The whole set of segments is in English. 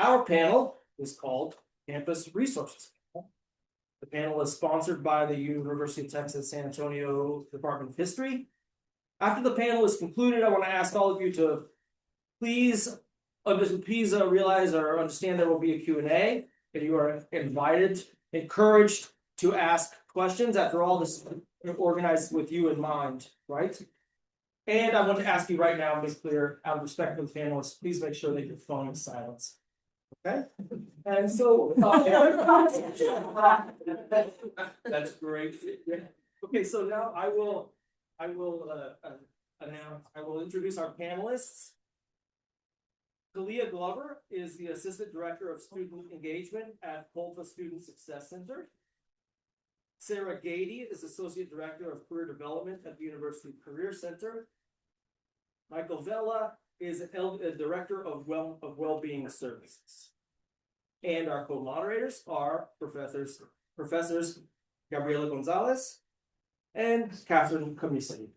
our panel is called Campus Resources. The panel is sponsored by the University of Texas San Antonio Department of History. After the panel is concluded, I want to ask all of you to please realize or understand there will be a Q&A, and you are encouraged to ask questions. After all, this is organized with you in mind, right? And I want to ask you right now, Ms. Clear, out of respect for the panelists, please make sure that your phone is silenced. Okay? And so that's great. Okay, so now I will introduce our panelists. Kalia Glover is the Assistant Director of Student Engagement at COLFA Student Success Center. Sara Goede is Associate Director of Career Development at the University Career Center. Vela is a Director of Wellbeing Services. And our co-moderators are Professors Gabriela Gonzalez and Komisaruk.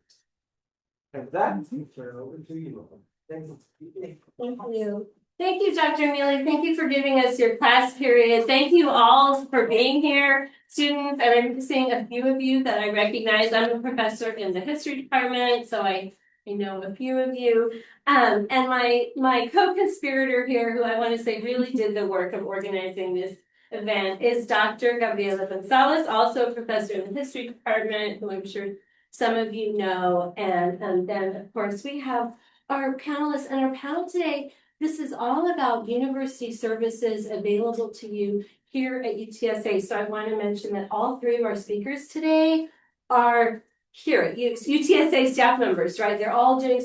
And that, turn over to you. Thank you. Thank you. Thank you, Dr. Neely. Thank you for giving us your class period. Thank you all for being here, students. And I'm seeing a few of you that I recognize. I'm a professor in the history department, so I know a few of you. And my co-conspirator here, who I want to say really did the work of organizing this event, is Dr. Gabriela Gonzalez, also a professor in the history department, who I'm sure some of you know. And then, of course, we have our panelists, and our panel today, this is all about university services available to you here at UTSA. So I want to mention that all three of our speakers today are here at UTSA staff members, right? They're all doing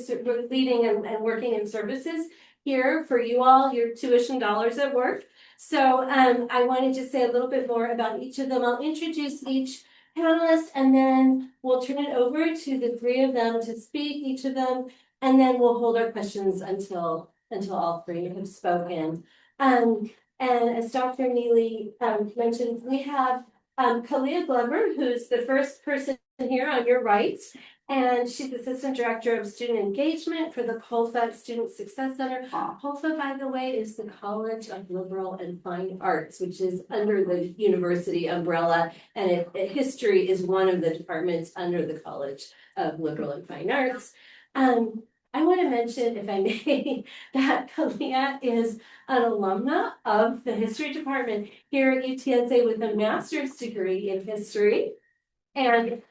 leading and working in services here for you all, your tuition dollars at work. So I wanted to say a little bit more about each of them. I'll introduce each panelist, and then we'll turn it over to the three of them to speak, each of them. And then we'll hold our questions until all three have spoken. And as Dr. Neely mentioned, we have Kalia Glover, who's the first person here on your right. And she's Assistant Director of Student Engagement for the COLFA Student Success Center. COLFA, by the way, is the College of Liberal and Fine Arts, which is under the university umbrella. And history is one of the departments under the College of Liberal and Fine Arts. I want to mention, if I may, that Kalia is an alumna of the history department here at UTSA with a master's degree in history. And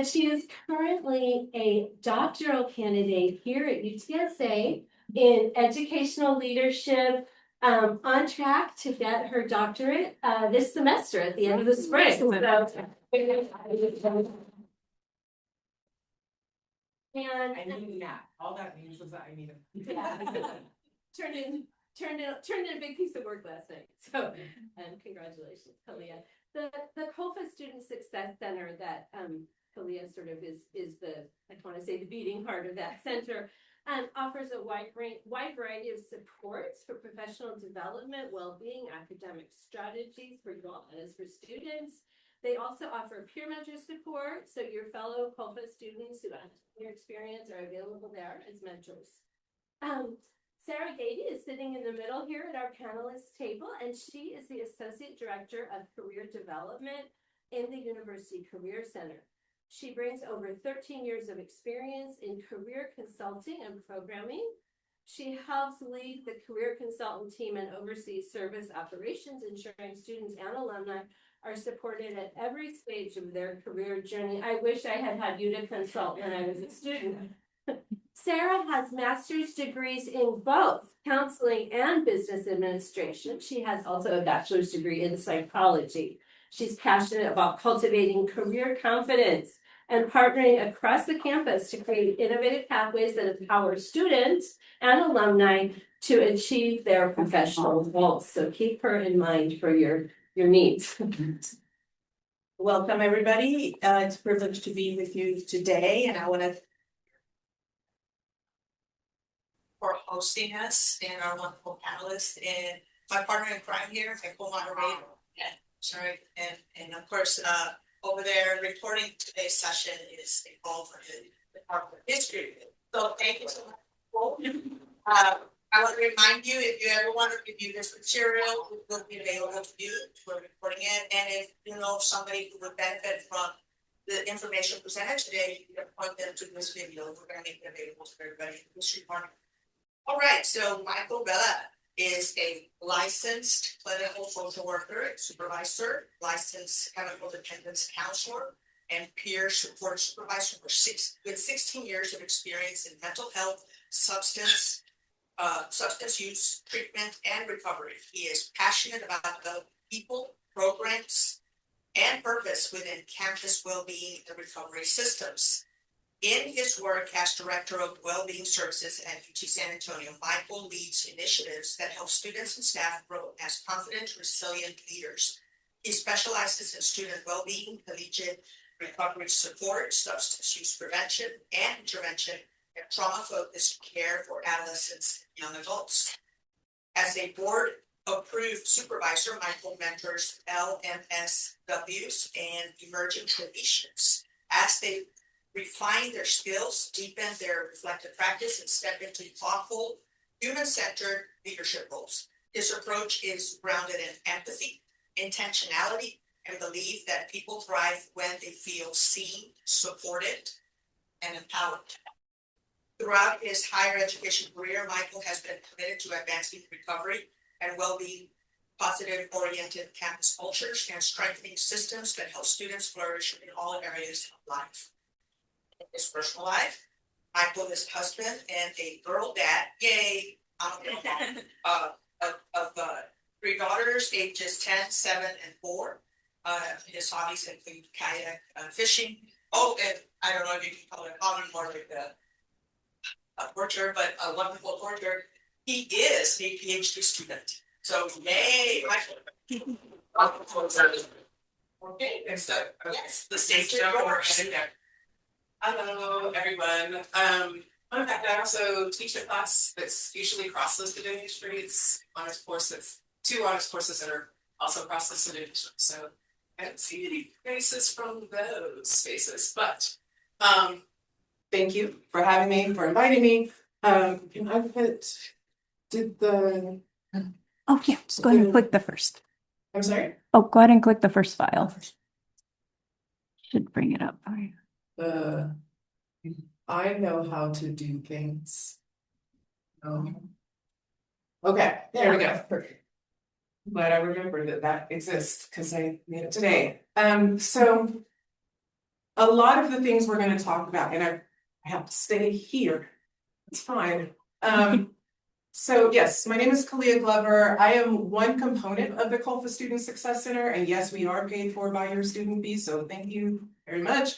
she is currently a doctoral candidate here at UTSA in educational leadership, on track to get her doctorate this semester at the end of the spring. And I need that. All that means was that I need turned in a big piece of work last night. So, congratulations, Kalia. The COLFA Student Success Center that Kalia sort of is the, I want to say, the beating heart of that center, offers a wide variety of supports for professional development, well-being, academic strategies for you all and as for students. They also offer peer mentor support, so your fellow COLFA students who have your experience are available there as mentors. Sara Goede is sitting in the middle here at our panelist table, and she is the Associate Director of Career Development in the University Career Center. She brings over 13 years of experience in career consulting and programming. She helps lead the career consultant team and oversees service operations, ensuring students and alumni are supported at every stage of their career journey. I wish I had you to consult when I was a student. Sara has master's degrees in both counseling and business administration. She has also a bachelor's degree in psychology. She's passionate about cultivating career confidence and partnering across the campus to create innovative pathways that empower students and alumni to achieve their professional goals. So keep her in mind for your needs. Welcome, everybody. It's a privilege to be with you today, and I want to for hosting us and our wonderful panelists and my partner in crime here, my co-moderator. Sorry, and of course, over there reporting today's session is involved in the Department of History. So thank you so much. I want to remind you, if you ever want to review this material, it will be available to you. We're recording it, and if you know somebody who would benefit from the information presented today, you can point them to this video. We're going to make it available to everybody in this department. All right, so Michael Vela is a licensed clinical social worker, supervisor, licensed chemical dependence counselor, and peer support supervisor with 16 years of experience in mental health, substance use treatment and recovery. He is passionate about the people, programs, and purpose within campus well-being and recovery systems. In his work as Director of Wellbeing Services at UT San Antonio, Michael leads initiatives that help students and staff grow as confident, resilient leaders. He specializes in student well-being, collegiate recovery support, substance use prevention and intervention, and trauma-focused care for adolescents and young adults. As a board-approved supervisor, Michael mentors LMSWs and emerging clinicians as they refine their skills, deepen their reflective practice, and step into thoughtful, human-centered leadership roles. His approach is grounded in empathy, intentionality, and belief that people thrive when they feel seen, supported, and empowered. Throughout his higher education career, Michael has been committed to advancing recovery and well-being, positive-oriented campus cultures, and strengthening systems that help students flourish in all areas of life. In his personal life, Michael is husband and a girl dad, yay, of 3 daughters, ages 10, 7, and 4. His hobbies include kayak fishing. Oh, and I don't know if you can call it a hobby or like a torture, but a wonderful torture. He is a PhD student. So yay, Michael. Okay, next up. Yes, the stage is yours. Hello, everyone. I also teach a class that's usually cross-listed in history. It's honors courses, 2 honors courses that are also cross-listed in history. So I don't see any faces from those spaces, but thank you for having me, for inviting me. Can I did the, Oh, yeah, just go ahead and click the first. I'm sorry? Oh, go ahead and click the first file. Should bring it up for you. I know how to do things. Okay, there we go. Perfect. Glad I remembered that exists because I made it today. So a lot of the things we're going to talk about, and I have to stay here. It's fine. So yes, my name is Kalia Glover. I am one component of the COLFA Student Success Center, and yes, we are paid for by your student fee, so thank you very much.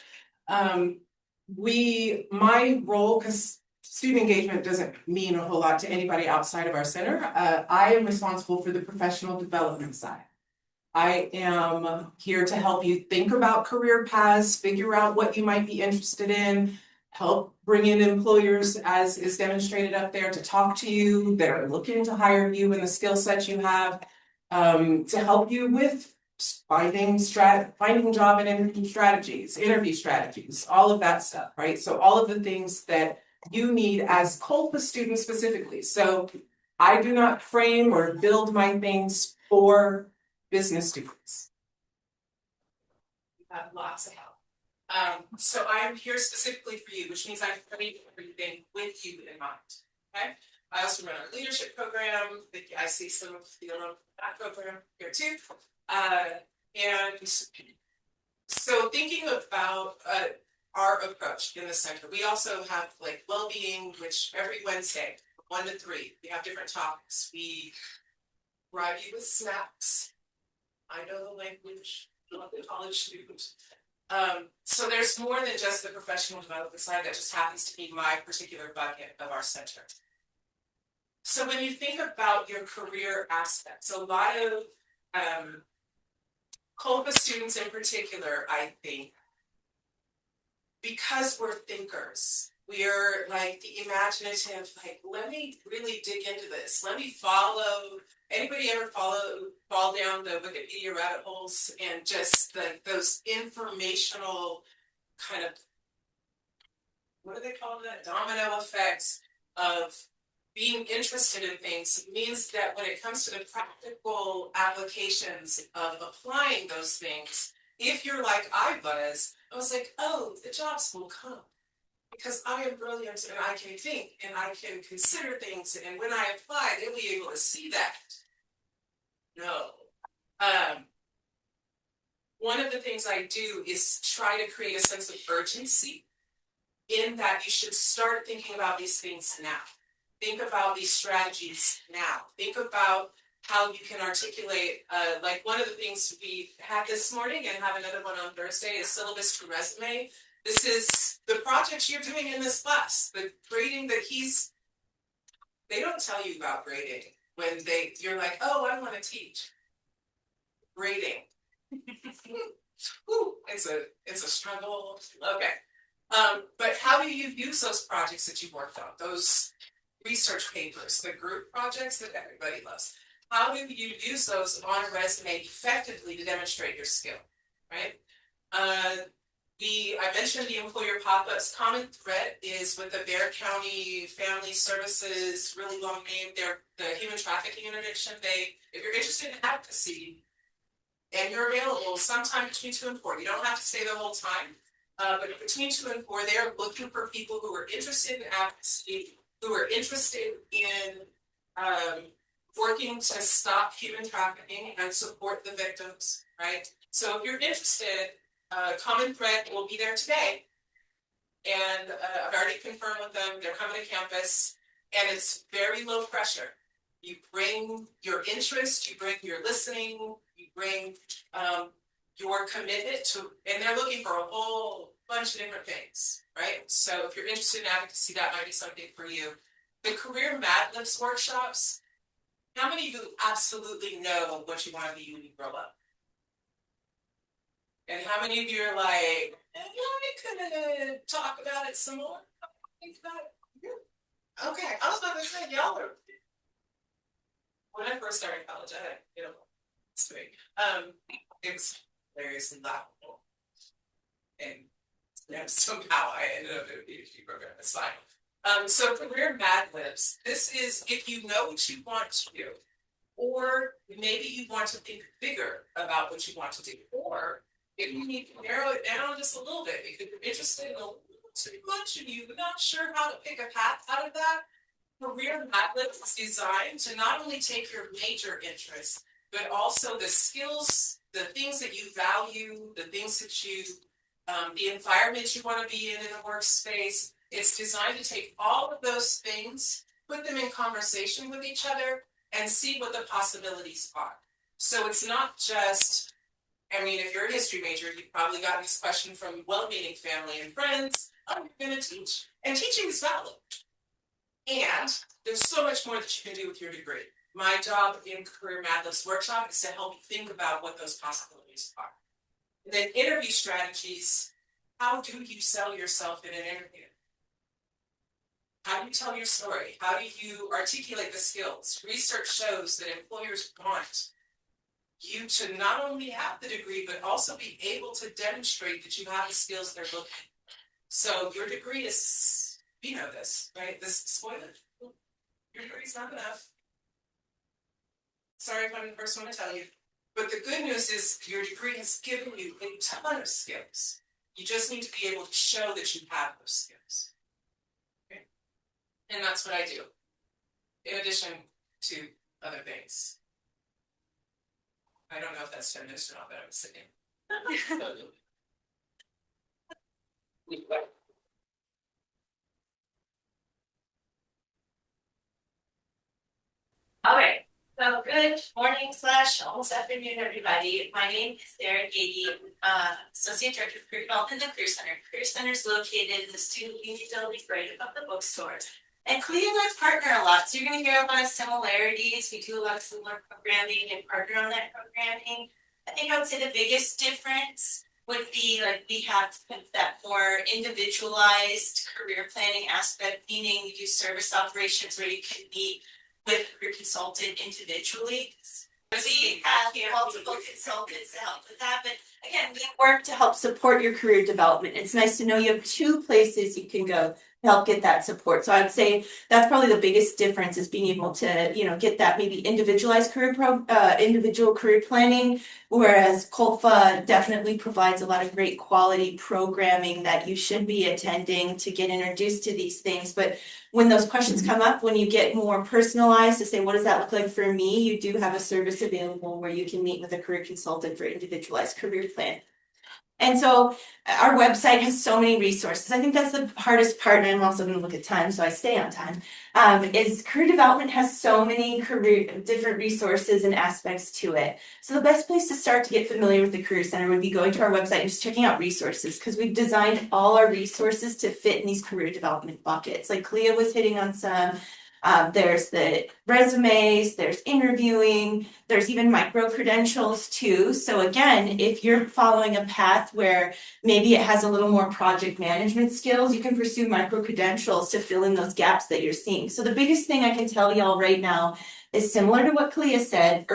My role, because student engagement doesn't mean a whole lot to anybody outside of our center, I am responsible for the professional development side. I am here to help you think about career paths, figure out what you might be interested in, help bring in employers, as is demonstrated up there, to talk to you that are looking to hire you and the skill sets you have, to help you with finding job and interview strategies, all of that stuff, right? So all of the things that you need as COLFA students specifically. So I do not frame or build my things for business students. You have lots of help. So I'm here specifically for you, which means I'm doing everything with you in mind. Okay. I also run our leadership program. I see some of the alumni of that program here too. And so thinking about our approach in the center, we also have like well-being, which every Wednesday, 1 to 3, we have different topics. We provide you with snacks. I know the language, not the college students. So there's more than just the professional development side that just happens to be my particular bucket of our center. So when you think about your career aspects, a lot of COLFA students in particular, I think, because we're thinkers, we're like the imaginative, like, let me really dig into this. Let me follow. Anybody ever fall down the Wikipedia rabbit holes and just those informational kind of, what do they call that? Domino effects of being interested in things means that when it comes to the practical applications of applying those things, if you're like I was like, oh, the jobs will come. Because I am brilliant and I can think and I can consider things, and when I apply, they'll be able to see that. No. One of the things I do is try to create a sense of urgency in that you should start thinking about these things now. Think about these strategies now. Think about how you can articulate, like one of the things we had this morning and have another one on Thursday is syllabus to resume. This is the projects you're doing in this class, the grading that they don't tell you about grading when you're like, oh, I want to teach. Grading. Ooh, it's a struggle. Okay. But how do you use those projects that you worked on, those research papers, the group projects that everybody loves? How do you use those on a resume effectively to demonstrate your skill, right? I mentioned the employer pop-ups. Common thread is with the Bexar County Family Services, really long name. They're the human trafficking interdiction. If you're interested in advocacy and you're available sometime between 2 and 4, you don't have to stay the whole time. But between 2 and 4, they're looking for people who are interested in advocacy, who are interested in working to stop human trafficking and support the victims, right? So if you're interested, Common Thread will be there today. And I've already confirmed with them, they're coming to campus, and it's very low pressure. You bring your interest, you bring your listening, you bring your commitment to, and they're looking for a whole bunch of different things, right? So if you're interested in advocacy, that might be something for you. The Career Mad Libs workshops, how many of you absolutely know what you want to be when you grow up? And how many of you are like, I could talk about it some more? Think about it. Okay, I was about to say, y'all are. When I first started college, I had, story. It was hilariously laughable. And somehow I ended up in a PhD program. It's fine. So Career Mad Libs, this is if you know what you want to do, or maybe you want to think bigger about what you want to do, or if you need to narrow it down just a little bit because you're interested in a little too much and you're not sure how to pick a path out of that, Career Mad Libs is designed to not only take your major interests, but also the skills, the things that you value, the things that you, the environment you want to be in a workspace. It's designed to take all of those things, put them in conversation with each other, and see what the possibilities are. So it's not just, if you're a history major, you've probably gotten this question from Wellbeing family and friends, oh, you're going to teach. And teaching is valid. And there's so much more that you can do with your degree. My job in Career Mad Libs workshop is to help you think about what those possibilities are. And then interview strategies. How do you sell yourself in an interview? How do you tell your story? How do you articulate the skills? Research shows that employers want you to not only have the degree, but also be able to demonstrate that you have the skills they're looking for. So your degree is, you know this, right? This spoiler. Your degree's not enough. Sorry if I'm the first one to tell you. But the good news is your degree has given you a ton of skills. You just need to be able to show that you have those skills. Okay? And that's what I do, in addition to other things. I don't know if that's feminist or not, but I'm sitting. All right. So good morning / almost afternoon, everybody. My name is Sara, Associate Director of Career Development at Career Center. Career Center is located in the Student Union Building right above the bookstore. And Kalia and I partner a lot, so you're going to hear a lot of similarities. We do a lot of similar programming and partner on that programming. I think I would say the biggest difference would be like we have that more individualized career planning aspect, meaning we do service operations where you can meet with your consultant individually. We have multiple consultants to help with that, but again, we work to help support your career development. It's nice to know you have 2 places you can go help get that support. So I'd say that's probably the biggest difference, is being able to, get that maybe individualized individual career planning, whereas COLFA definitely provides a lot of great quality programming that you should be attending to get introduced to these things. But when those questions come up, when you get more personalized to say, what does that look like for me? You do have a service available where you can meet with a career consultant for individualized career plan. And so our website has so many resources. I think that's the hardest part, and I'm also going to look at time, so I stay on time. Is career development has so many different resources and aspects to it. So the best place to start to get familiar with the Career Center would be going to our website and just checking out resources, because we've designed all our resources to fit in these career development buckets. Like Kalia was hitting on some. There's the resumes, there's interviewing, there's even micro credentials too. So again, if you're following a path where maybe it has a little more project management skills, you can pursue micro credentials to fill in those gaps that you're seeing. So the biggest thing I can tell y'all right now is similar to what Kalia said: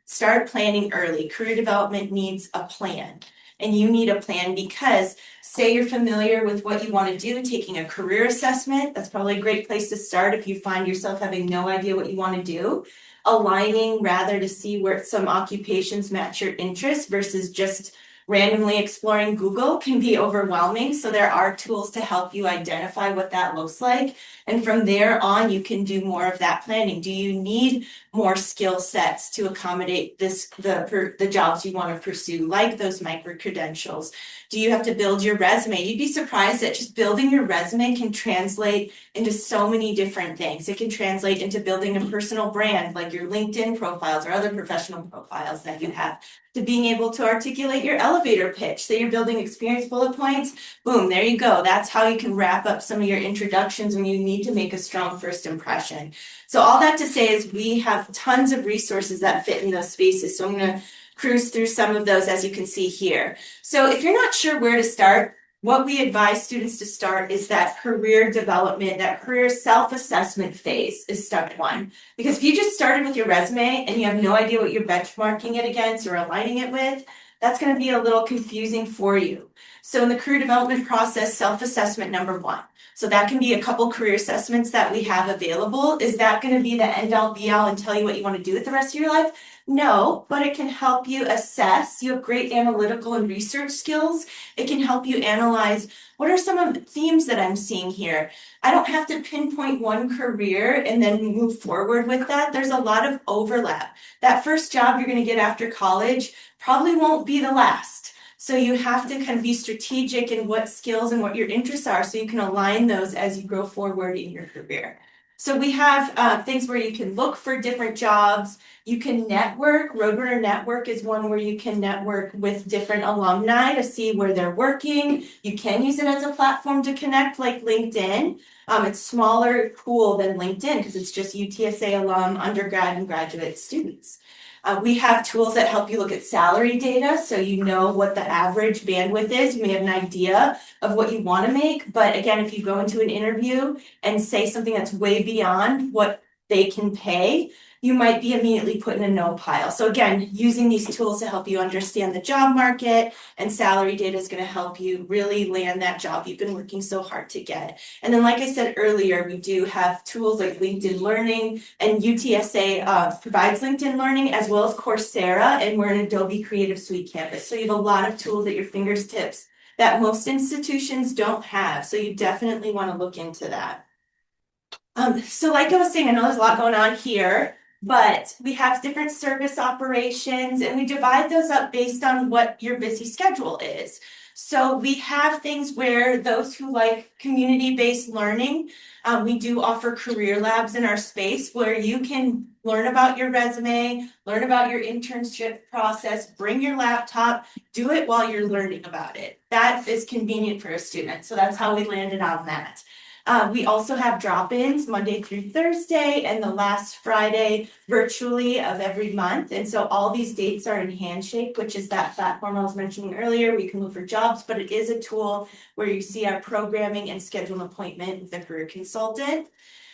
start planning early. Career development needs a plan. And you need a plan because, say you're familiar with what you want to do, taking a career assessment, that's probably a great place to start if you find yourself having no idea what you want to do. Aligning rather to see where some occupations match your interests versus just randomly exploring Google can be overwhelming. So there are tools to help you identify what that looks like. And from there on, you can do more of that planning. Do you need more skill sets to accommodate the jobs you want to pursue, like those micro credentials? Do you have to build your resume? You'd be surprised that just building your resume can translate into so many different things. It can translate into building a personal brand, like your LinkedIn profiles or other professional profiles that you have, to being able to articulate your elevator pitch. Say you're building experience bullet points, boom, there you go. That's how you can wrap up some of your introductions when you need to make a strong first impression. So all that to say is we have tons of resources that fit in those spaces. So I'm going to cruise through some of those, as you can see here. So if you're not sure where to start, what we advise students to start is that career development, that career self-assessment phase is step one. Because if you just started with your resume and you have no idea what you're benchmarking it against or aligning it with, that's going to be a little confusing for you. So in the career development process, self-assessment number one. So that can be a couple career assessments that we have available. Is that going to be the end all be all and tell you what you want to do with the rest of your life? No, but it can help you assess. You have great analytical and research skills. It can help you analyze what are some of the themes that I'm seeing here. I don't have to pinpoint one career and then move forward with that. There's a lot of overlap. That first job you're going to get after college probably won't be the last. So you have to kind of be strategic in what skills and what your interests are so you can align those as you grow forward in your career. So we have things where you can look for different jobs. You can network. Roadrunner Network is one where you can network with different alumni to see where they're working. You can use it as a platform to connect, like LinkedIn. It's smaller pool than LinkedIn because it's just UTSA alum, undergrad, and graduate students. We have tools that help you look at salary data so you know what the average bandwidth is. You may have an idea of what you want to make, but again, if you go into an interview and say something that's way beyond what they can pay, you might be immediately put in a no pile. So again, using these tools to help you understand the job market and salary data is going to help you really land that job you've been working so hard to get. And then, like I said earlier, we do have tools like LinkedIn Learning, and UTSA provides LinkedIn Learning as well as Coursera, and we're an Adobe Creative Suite campus. So you have a lot of tools at your fingertips that most institutions don't have. So you definitely want to look into that. So like I was saying, I know there's a lot going on here, but we have different service operations and we divide those up based on what your busy schedule is. So we have things where those who like community-based learning, we do offer career labs in our space where you can learn about your resume, learn about your internship process, bring your laptop, do it while you're learning about it. That is convenient for a student. So that's how we landed on that. We also have drop-ins Monday through Thursday and the last Friday virtually of every month. And so all these dates are in Handshake, which is that platform I was mentioning earlier. We can look for jobs, but it is a tool where you see our programming and schedule an appointment with a career consultant.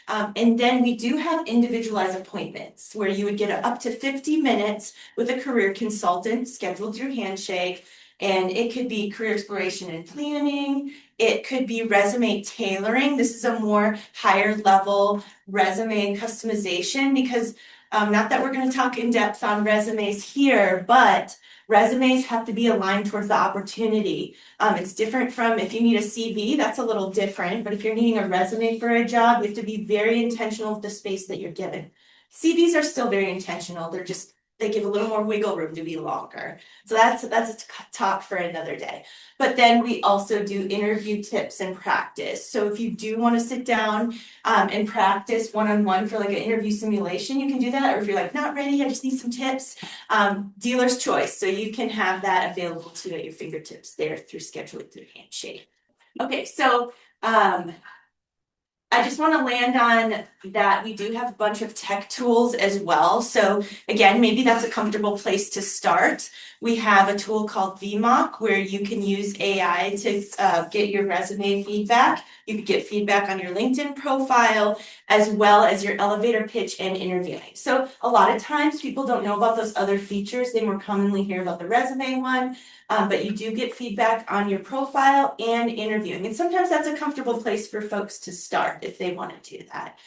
And then we do have individualized appointments where you would get up to 50 minutes with a career consultant scheduled through Handshake. And it could be career exploration and planning. It could be resume tailoring. This is a more higher level resume customization because not that we're going to talk in depth on resumes here, but resumes have to be aligned towards the opportunity. It's different from if you need a CV, that's a little different. But if you're needing a resume for a job, you have to be very intentional with the space that you're given. CVs are still very intentional. They give a little more wiggle room to be longer. So that's a talk for another day. But then we also do interview tips and practice. So if you do want to sit down and practice one-on-one for like an interview simulation, you can do that. Or if you're like, not ready, I just need some tips, dealer's choice. So you can have that available to you at your fingertips there through scheduling through Handshake. Okay, so I just want to land on that we do have a bunch of tech tools as well. So again, maybe that's a comfortable place to start. We have a tool called VMock where you can use AI to get your resume feedback. You can get feedback on your LinkedIn profile as well as your elevator pitch and interviewing. So a lot of times people don't know about those other features. They more commonly hear about the resume one. But you do get feedback on your profile and interviewing. And sometimes that's a comfortable place for folks to start if they want to do that.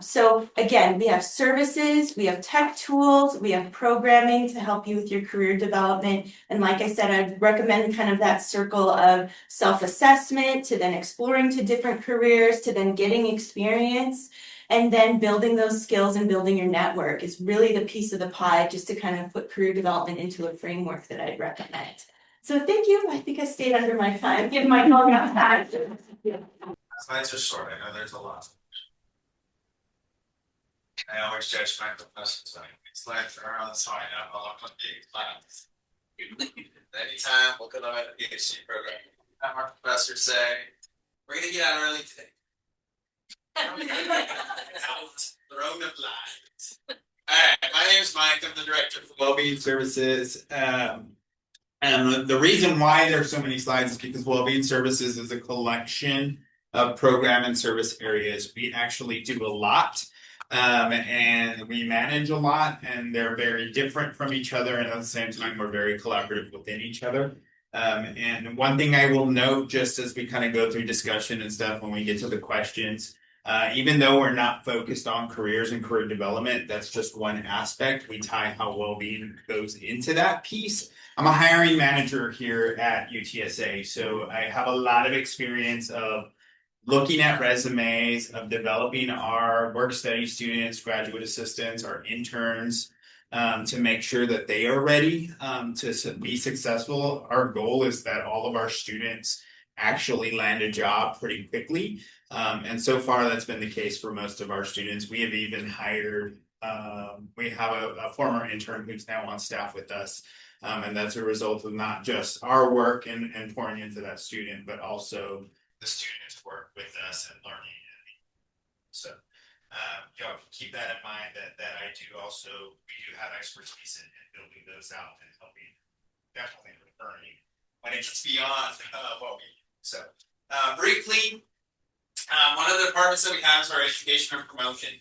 So again, we have services, we have tech tools, we have programming to help you with your career development. And like I said, I'd recommend kind of that circle of self-assessment to then exploring to different careers to then getting experience. And then building those skills and building your network is really the piece of the pie just to kind of put career development into a framework that I'd recommend. So thank you. I think I stayed under my time. Give my call out time. Slides are short. I know there's a lot. I always judge my professors on slides are on the side. I'm not on big slides. Anytime we'll go to the PhD program. Have our professor say, we're gonna get out early today. Out, throne of light. Alright, my name is Mike. I'm the director for Wellbeing Services. And the reason why there's so many slides is because Wellbeing Services is a collection of program and service areas. We actually do a lot, and we manage a lot, and they're very different from each other, and at the same time, we're very collaborative within each other. And one thing I will note, just as we kind of go through discussion and stuff when we get to the questions, even though we're not focused on careers and career development, that's just one aspect. We tie how well-being goes into that piece. I'm a hiring manager here at UTSA, so I have a lot of experience of looking at resumes, of developing our work study students, graduate assistants, our interns, to make sure that they are ready to be successful. Our goal is that all of our students actually land a job pretty quickly. And so far that's been the case for most of our students. We have even hired, we have a former intern who's now on staff with us. And that's a result of not just our work and pouring into that student, but also the students work with us and learning. So y'all keep that in mind that I do also, we do have expertise in building those out and helping definitely with learning when it gets beyond what we do. So briefly, one of the departments that we have is our education and promotion.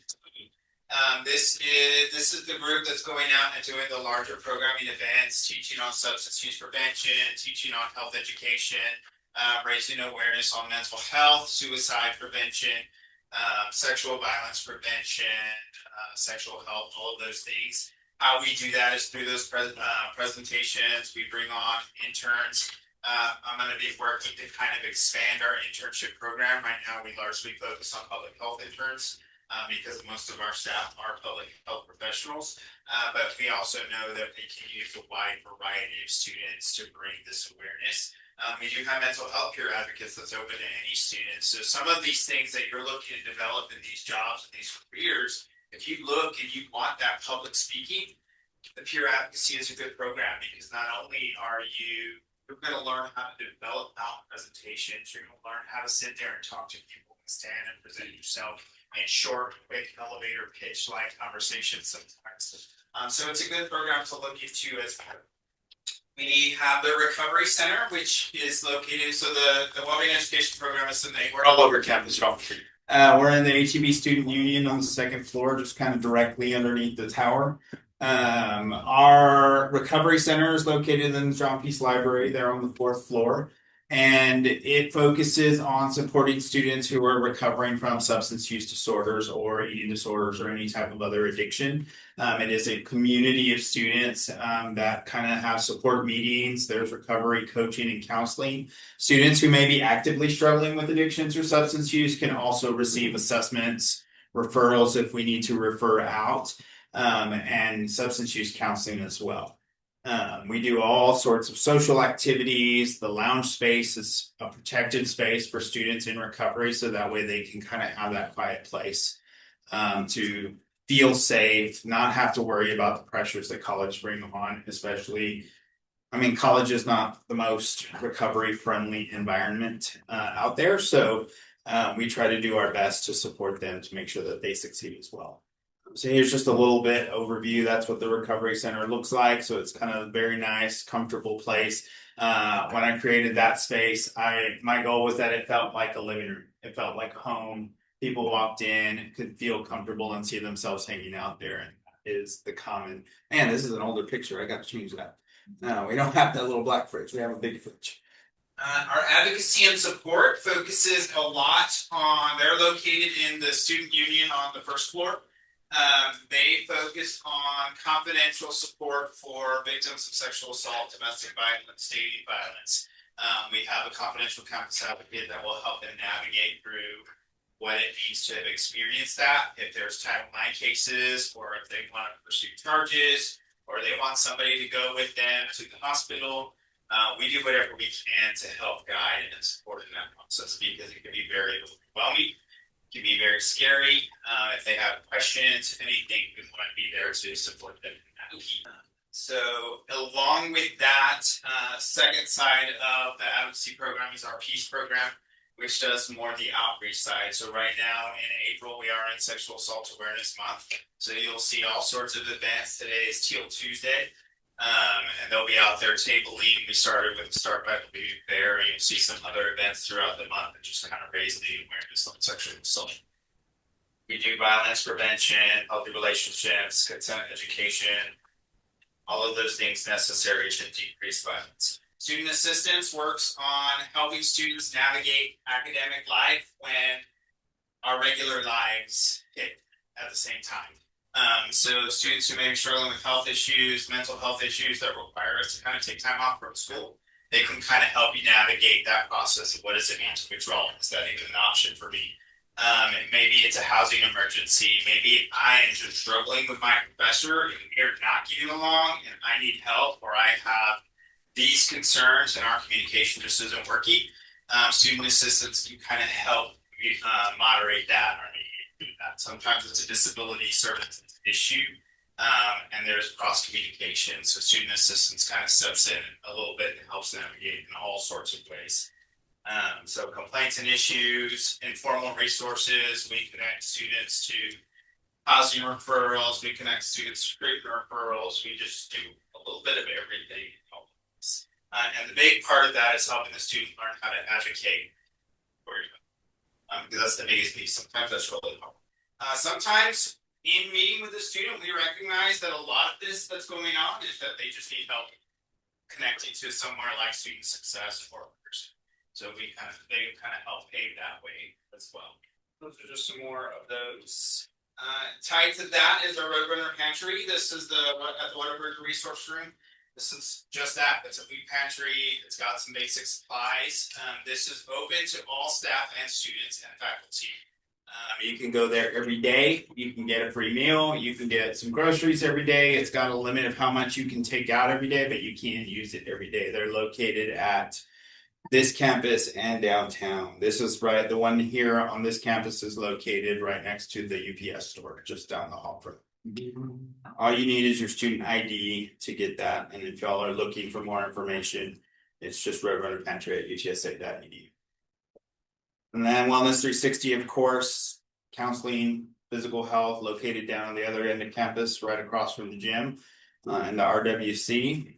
This is the group that's going out and doing the larger programming events, teaching on substance use prevention, teaching on health education, raising awareness on mental health, suicide prevention, sexual violence prevention, sexual health, all of those things. How we do that is through those presentations. We bring on interns. I'm going to be working to kind of expand our internship program. Right now, we largely focus on public health interns because most of our staff are public health professionals. But we also know that we can use a wide variety of students to bring this awareness. We do have mental health peer advocates that's open to any student. So some of these things that you're looking to develop in these jobs and these careers, if you look and you want that public speaking, the peer advocacy is a good program because not only are you're going to learn how to develop presentations, you're going to learn how to sit there and talk to people and stand and present yourself in short, quick elevator pitch like conversations sometimes. So it's a good program to look into as well. We have the Recovery Center, which is located, so the Wellbeing Education Program is we're all over campus, y'all. We're in the HEB Student Union on the second floor, just kind of directly underneath the tower. Our recovery center is located in the John Peace Library. They're on the 4th floor. And it focuses on supporting students who are recovering from substance use disorders or eating disorders or any type of other addiction. It is a community of students that kind of have support meetings. There's recovery coaching and counseling. Students who may be actively struggling with addictions or substance use can also receive assessments, referrals if we need to refer out, and substance use counseling as well. We do all sorts of social activities. The lounge space is a protected space for students in recovery, so that way they can kind of have that quiet place to feel safe, not have to worry about the pressures that college bring on, especially. I mean, college is not the most recovery friendly environment out there, so we try to do our best to support them to make sure that they succeed as well. So here's just a little bit overview. That's what the recovery center looks like. So it's kind of a very nice, comfortable place. When I created that space, my goal was that it felt like a living room. It felt like home. People walked in, could feel comfortable and see themselves hanging out there. And that is the common. Man, this is an older picture. I got to change that. No, we don't have that little black fridge. We have a big fridge. Our advocacy and support focuses a lot on. They're located in the student union on the 1st floor. They focus on confidential support for victims of sexual assault, domestic violence, dating violence. We have a confidential campus advocate that will help them navigate through what it means to have experienced that. If there's Title IX cases, or if they want to pursue charges, or they want somebody to go with them to the hospital, we do whatever we can to help guide and support in that process, because it can be very overwhelming. Can be very scary. If they have questions, anything, we want to be there to support them. So along with that, second side of the advocacy program is our PEACE program, which does more the outreach side. So right now in April, we are in Sexual Assault Awareness Month. So you'll see all sorts of events. Today is Teal Tuesday. And they'll be out there tabling. We started with the Start by the Fair, and you'll see some other events throughout the month that just kind of raise the awareness on sexual assault. We do violence prevention, healthy relationships, consent education, all of those things necessary to decrease violence. Student assistance works on helping students navigate academic life when our regular lives hit at the same time. So students who may be struggling with health issues, mental health issues that require us to kind of take time off from school, they can kind of help you navigate that process of what does it mean to withdraw? Is that even an option for me? Maybe it's a housing emergency. Maybe I am just struggling with my professor and we're not getting along and I need help, or I have these concerns and our communication just isn't working. Student assistance can kind of help moderate that or do that. Sometimes it's a disability service issue, and there's cross communication. So student assistance kind of steps in a little bit and helps navigate in all sorts of ways. So complaints and issues, informal resources, we connect students to housing referrals, we connect students to treatment referrals, we just do a little bit of everything. And the big part of that is helping the student learn how to advocate for you. Because that's the biggest piece. Sometimes that's really hard. Sometimes in meeting with the student, we recognize that a lot of this that's going on is that they just need help connecting to somewhere like Student Success or others. So they kind of help pave that way as well. Those are just some more of those. Tied to that is our Roadrunner Pantry. This is at the Whataburger Resource Room. This is just that. It's a food pantry. It's got some basic supplies. This is open to all staff and students and faculty. You can go there every day. You can get a free meal. You can get some groceries every day. It's got a limit of how much you can take out every day, but you can't use it every day. They're located at this campus and downtown. This is the one here on this campus is located right next to the UPS store, just down the hall from. All you need is your student ID to get that. And if y'all are looking for more information, it's just Roadrunner Pantry at UTSA.edu. And then Wellness 360, of course, counseling, physical health, located down on the other end of campus, right across from the gym, and the RWC.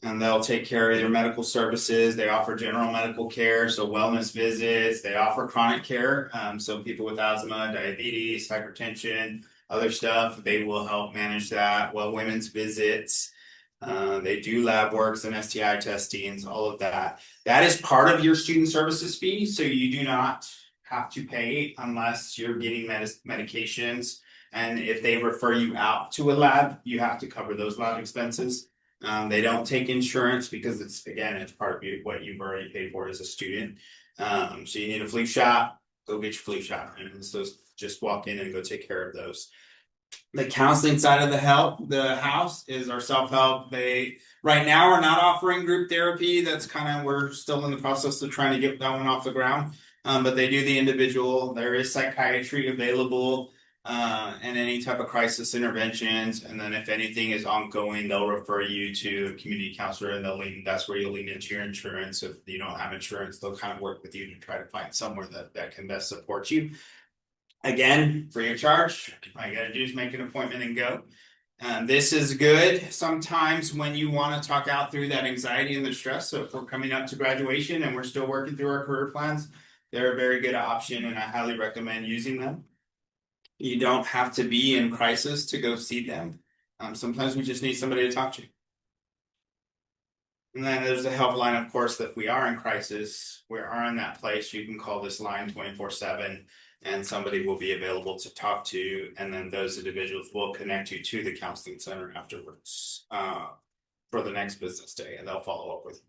And they'll take care of your medical services. They offer general medical care, so wellness visits. They offer chronic care, so people with asthma, diabetes, hypertension, other stuff, they will help manage that. Well, women's visits, they do lab works and STI testings, all of that. That is part of your student services fee, so you do not have to pay unless you're getting medications. And if they refer you out to a lab, you have to cover those lab expenses. They don't take insurance because it's part of what you've already paid for as a student. So you need a flu shot, go get your flu shot, and so just walk in and go take care of those. The counseling side of the house is our self-help. They right now are not offering group therapy. That's we're still in the process of trying to get that one off the ground. But they do the individual. There is psychiatry available, and any type of crisis interventions. And then if anything is ongoing, they'll refer you to a community counselor, and that's where you'll lean into your insurance. If you don't have insurance, they'll kind of work with you to try to find somewhere that can best support you. Again, free of charge. All you gotta do is make an appointment and go. This is good sometimes when you want to talk out through that anxiety and the stress. So if we're coming up to graduation and we're still working through our career plans, they're a very good option, and I highly recommend using them. You don't have to be in crisis to go see them. Sometimes we just need somebody to talk to. And then there's a helpline, of course, that if we are in crisis, we are in that place, you can call this line 24/7. And somebody will be available to talk to, and then those individuals will connect you to the counseling center afterwards for the next business day, and they'll follow up with you.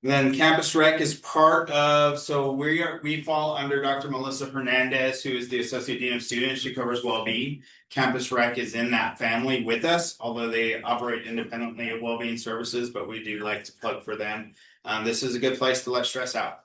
And then Campus Rec is part of, so we fall under Dr. Melissa Hernandez, who is the Associate Dean of Students. She covers Wellbeing. Campus Rec is in that family with us, although they operate independently of Wellbeing Services, but we do like to plug for them. This is a good place to let stress out.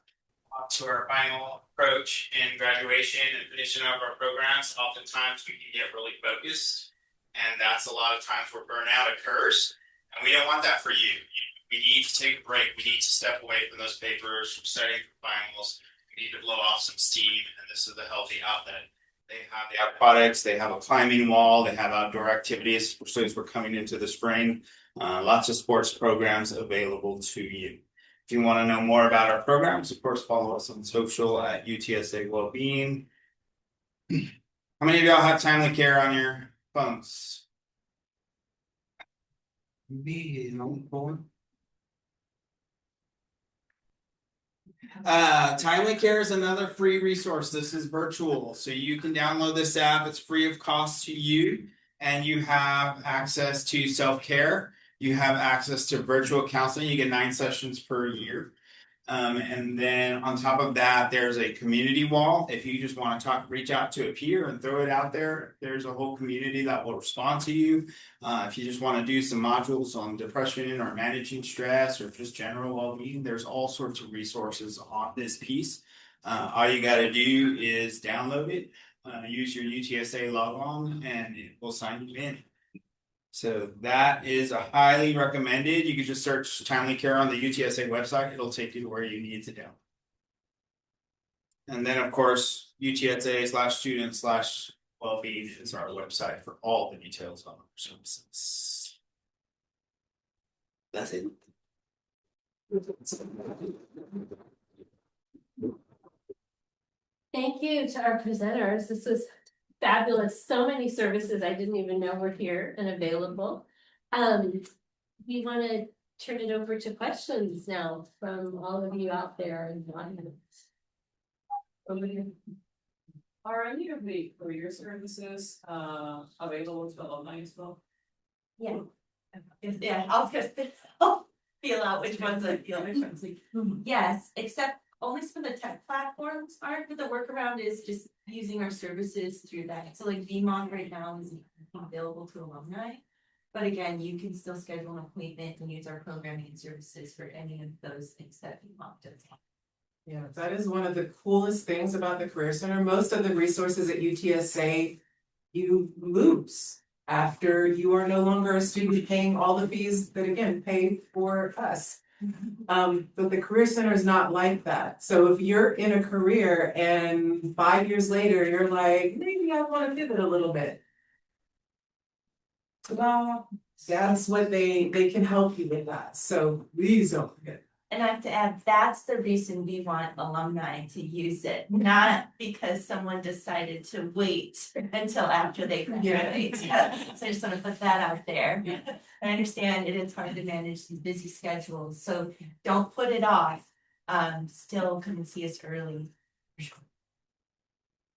To our final approach in graduation and finishing up our programs, oftentimes we can get really focused, and that's a lot of times where burnout occurs, and we don't want that for you. We need to take a break. We need to step away from those papers, from studying for finals. We need to blow off some steam, and this is a healthy outlet. They have the aquatics, they have a climbing wall, they have outdoor activities, especially as we're coming into the spring. Lots of sports programs available to you. If you want to know more about our programs, of course, follow us on social at UTSA Wellbeing. How many of y'all have timely care on your phones? Timely Care is another free resource. This is virtual, so you can download this app. It's free of cost to you, and you have access to self-care. You have access to virtual counseling. You get 9 sessions per year. And then on top of that, there's a community wall. If you just want to reach out to a peer and throw it out there, there's a whole community that will respond to you. If you just want to do some modules on depression or managing stress or just general well-being, there's all sorts of resources on this piece. All you got to do is download it, use your UTSA logon, and it will sign you in. So that is a highly recommended. You can just search timely care on the UTSA website. It'll take you to where you need to go. And then of course, UTSA/student/wellbeing is our website for all the details on our services. That's it. Thank you to our presenters. This was fabulous. So many services I didn't even know were here and available. We want to turn it over to questions now from all of you out there in the audience. Over here. Are any of the career services available to alumni as well? Yeah. I'll just feel out which ones I feel. Yes, except only some of the tech platforms aren't, but the workaround is just using our services through that. So like VMON right now is available to alumni. But again, you can still schedule an appointment and use our programming and services for any of those things that VMON does. Yeah, that is one of the coolest things about the Career Center. Most of the resources at UTSA you lose after you are no longer a student paying all the fees that again pay for us. But the Career Center is not like that. So if you're in a career and 5 years later you're like, maybe I want to pivot a little bit. Well, that's what they can help you with that. So please don't forget. And I have to add, that's the reason we want alumni to use it, not because someone decided to wait until after they graduate. So I just want to put that out there. I understand it is hard to manage these busy schedules, so don't put it off. Still come and see us early.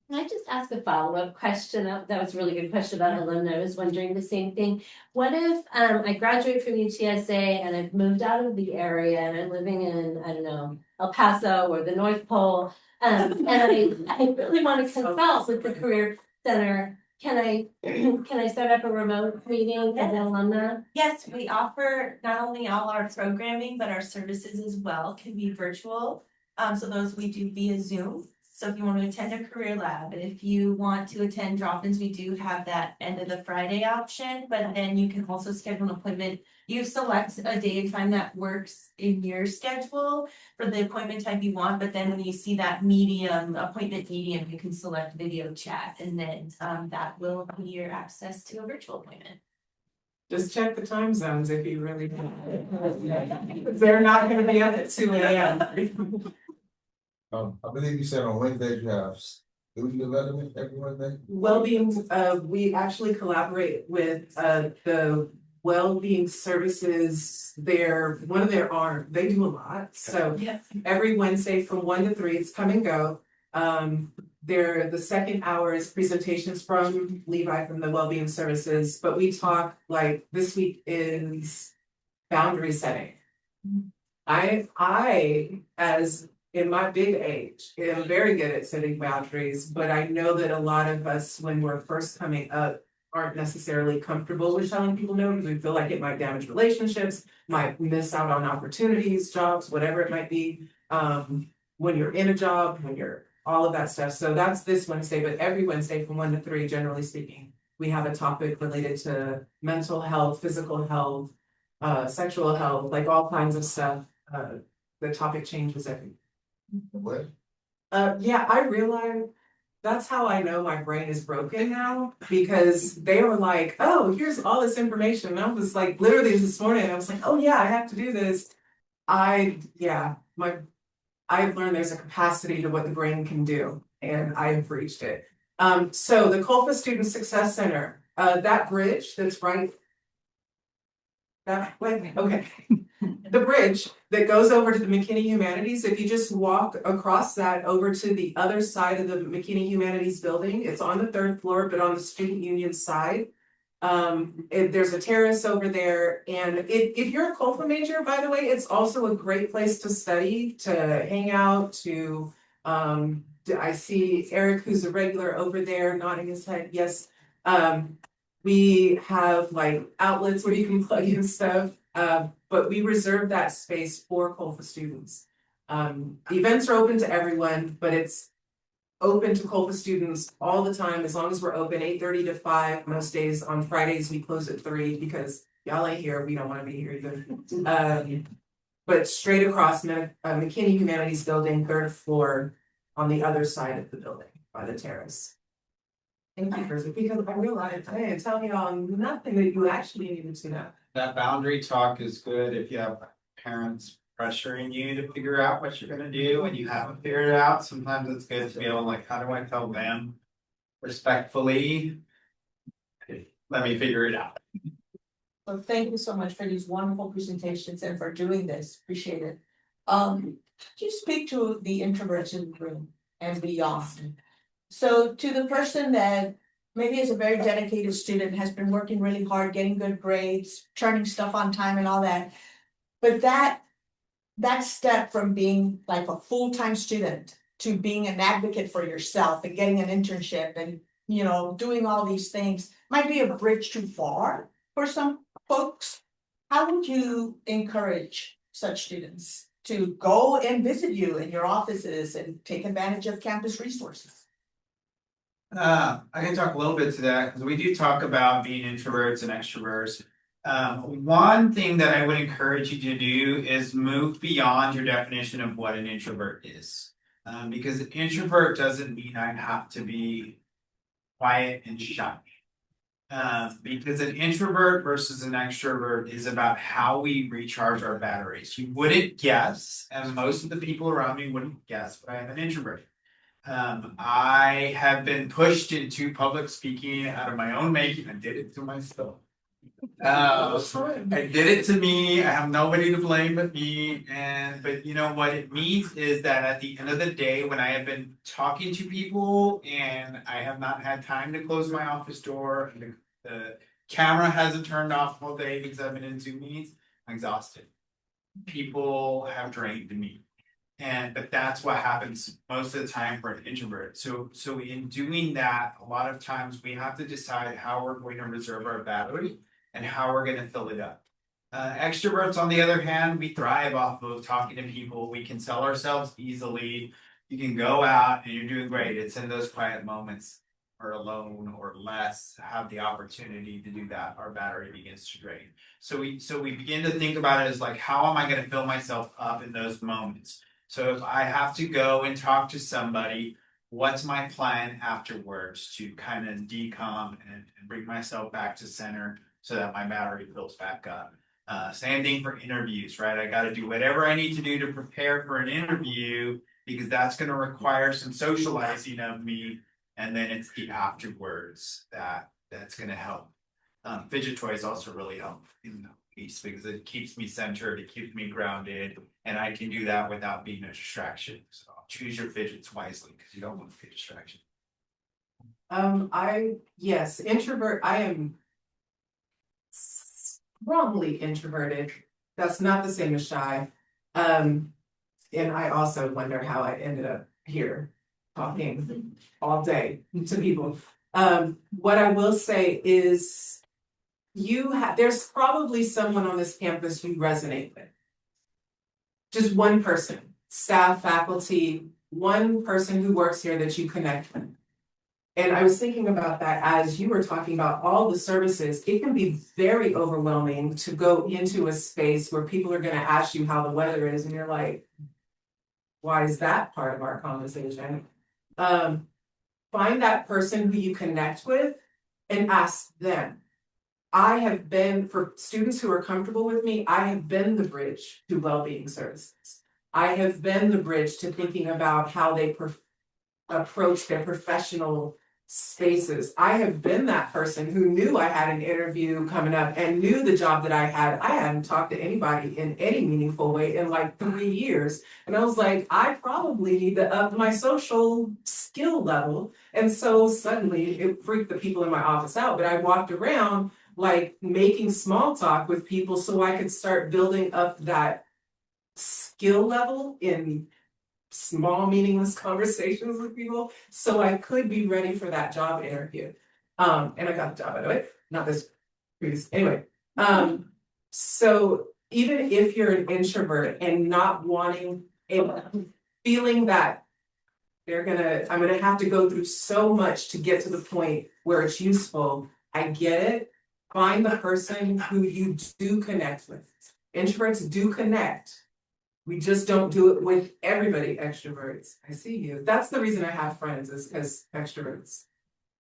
Can I just ask a follow-up question? That was a really good question about alumni. I was wondering the same thing. What if I graduate from UTSA and I've moved out of the area and I'm living in, I don't know, El Paso or the North Pole, and I really want to consult with the Career Center. Can I start up a remote meeting as an alumna? Yes, we offer not only all our programming, but our services as well can be virtual. So those we do via Zoom. So if you want to attend a career lab, and if you want to attend drop-ins, we do have that end of the Friday option, but then you can also schedule an appointment. You select a day and time that works in your schedule for the appointment type you want, but then when you see that appointment medium, you can select video chat, and then that will be your access to a virtual appointment. Just check the time zones if you really want. They're not gonna be up at 2 a.m. I believe you said on Wednesdays you have student development every Wednesday? Wellbeing, we actually collaborate with the Wellbeing Services. One of their arms, they do a lot, so every Wednesday from 1 to 3, it's come and go. The second hour is presentations from Levi from the Wellbeing Services, but we talk, like this week is boundary setting. I as in my big age, am very good at setting boundaries, but I know that a lot of us, when we're first coming up, aren't necessarily comfortable with telling people no, because we feel like it might damage relationships, might miss out on opportunities, jobs, whatever it might be. When you're in a job, when you're all of that stuff. So that's this Wednesday, but every Wednesday from 1 to 3, generally speaking, we have a topic related to mental health, physical health, sexual health, like all kinds of stuff. The topic changes every. What? Yeah, I realize that's how I know my brain is broken now, because they were like, oh, here's all this information. And I was like, literally this morning, I was like, oh yeah, I have to do this. I've learned there's a capacity to what the brain can do, and I've reached it. So the COLFA Student Success Center, that bridge that's right. Okay. The bridge that goes over to the McKinney Humanities, if you just walk across that over to the other side of the McKinney Humanities building, it's on the 3rd floor, but on the student union side. There's a terrace over there, and if you're a COLFA major, by the way, it's also a great place to study, to hang out, I see Eric, who's a regular over there, nodding his head, yes. We have like outlets where you can plug in stuff, but we reserve that space for COLFA students. The events are open to everyone, but it's open to COLFA students all the time, as long as we're open 8:30 to 5. Most days. On Fridays, we close at 3 because y'all ain't here, we don't want to be here either. But straight across McKinney Humanities building, 3rd floor, on the other side of the building by the terrace. Thank you, because I realized I didn't tell y'all nothing that you actually needed to know. That boundary talk is good if you have parents pressuring you to figure out what you're gonna do and you haven't figured it out. Sometimes it's good to be able, like, how do I tell them respectfully? Let me figure it out. Well, thank you so much for these wonderful presentations and for doing this, appreciate it. Could you speak to the introverts in the room and beyond? So to the person that maybe is a very dedicated student, has been working really hard, getting good grades, turning stuff on time and all that. But that step from being like a full-time student to being an advocate for yourself and getting an internship and, you know, doing all these things might be a bridge too far for some folks. How would you encourage such students to go and visit you in your offices and take advantage of campus resources? I can talk a little bit to that, because we do talk about being introverts and extroverts. One thing that I would encourage you to do is move beyond your definition of what an introvert is. Because an introvert doesn't mean I have to be quiet and shy. Because an introvert versus an extrovert is about how we recharge our batteries. You wouldn't guess, and most of the people around me wouldn't guess, but I am an introvert. I have been pushed into public speaking out of my own making. I did it to myself. I did it to me. I have nobody to blame but me. But you know what it means is that at the end of the day, when I have been talking to people and I have not had time to close my office door, and the camera hasn't turned off all day because I've been in Zoom meetings, I'm exhausted. People have drained me. But that's what happens most of the time for an introvert. So in doing that, a lot of times we have to decide how we're going to reserve our battery and how we're going to fill it up. Extroverts, on the other hand, we thrive off of talking to people. We can sell ourselves easily. You can go out and you're doing great. It's in those quiet moments or alone or less have the opportunity to do that. Our battery begins to drain. So we begin to think about it as like, how am I going to fill myself up in those moments? So if I have to go and talk to somebody, what's my plan afterwards to kind of decom and bring myself back to center so that my battery fills back up? Same thing for interviews, right? I got to do whatever I need to do to prepare for an interview because that's going to require some socializing of me. And then it's the afterwards that's going to help. Fidget toys also really help in the piece because it keeps me centered, it keeps me grounded, and I can do that without being a distraction. So choose your fidgets wisely because you don't want to be a distraction. Introvert, I am strongly introverted. That's not the same as shy. And I also wonder how I ended up here talking all day to people. What I will say is there's probably someone on this campus you resonate with. Just one person, staff, faculty, one person who works here that you connect with. And I was thinking about that as you were talking about all the services. It can be very overwhelming to go into a space where people are going to ask you how the weather is, and you're like, why is that part of our conversation? Find that person who you connect with and ask them. I have been, for students who are comfortable with me, I have been the bridge to Wellbeing services. I have been the bridge to thinking about how they approach their professional spaces. I have been that person who knew I had an interview coming up and knew the job that I had. I hadn't talked to anybody in any meaningful way in like 3 years. And I was like, I probably need to up my social skill level. And so suddenly it freaked the people in my office out, but I walked around like making small talk with people so I could start building up that skill level in small meaningless conversations with people so I could be ready for that job interview. And I got the job, by the way, not this previous, anyway. So even if you're an introvert and not wanting feeling that I'm gonna have to go through so much to get to the point where it's useful, I get it. Find the person who you do connect with. Introverts do connect. We just don't do it with everybody, extroverts. I see you. That's the reason I have friends, is because extroverts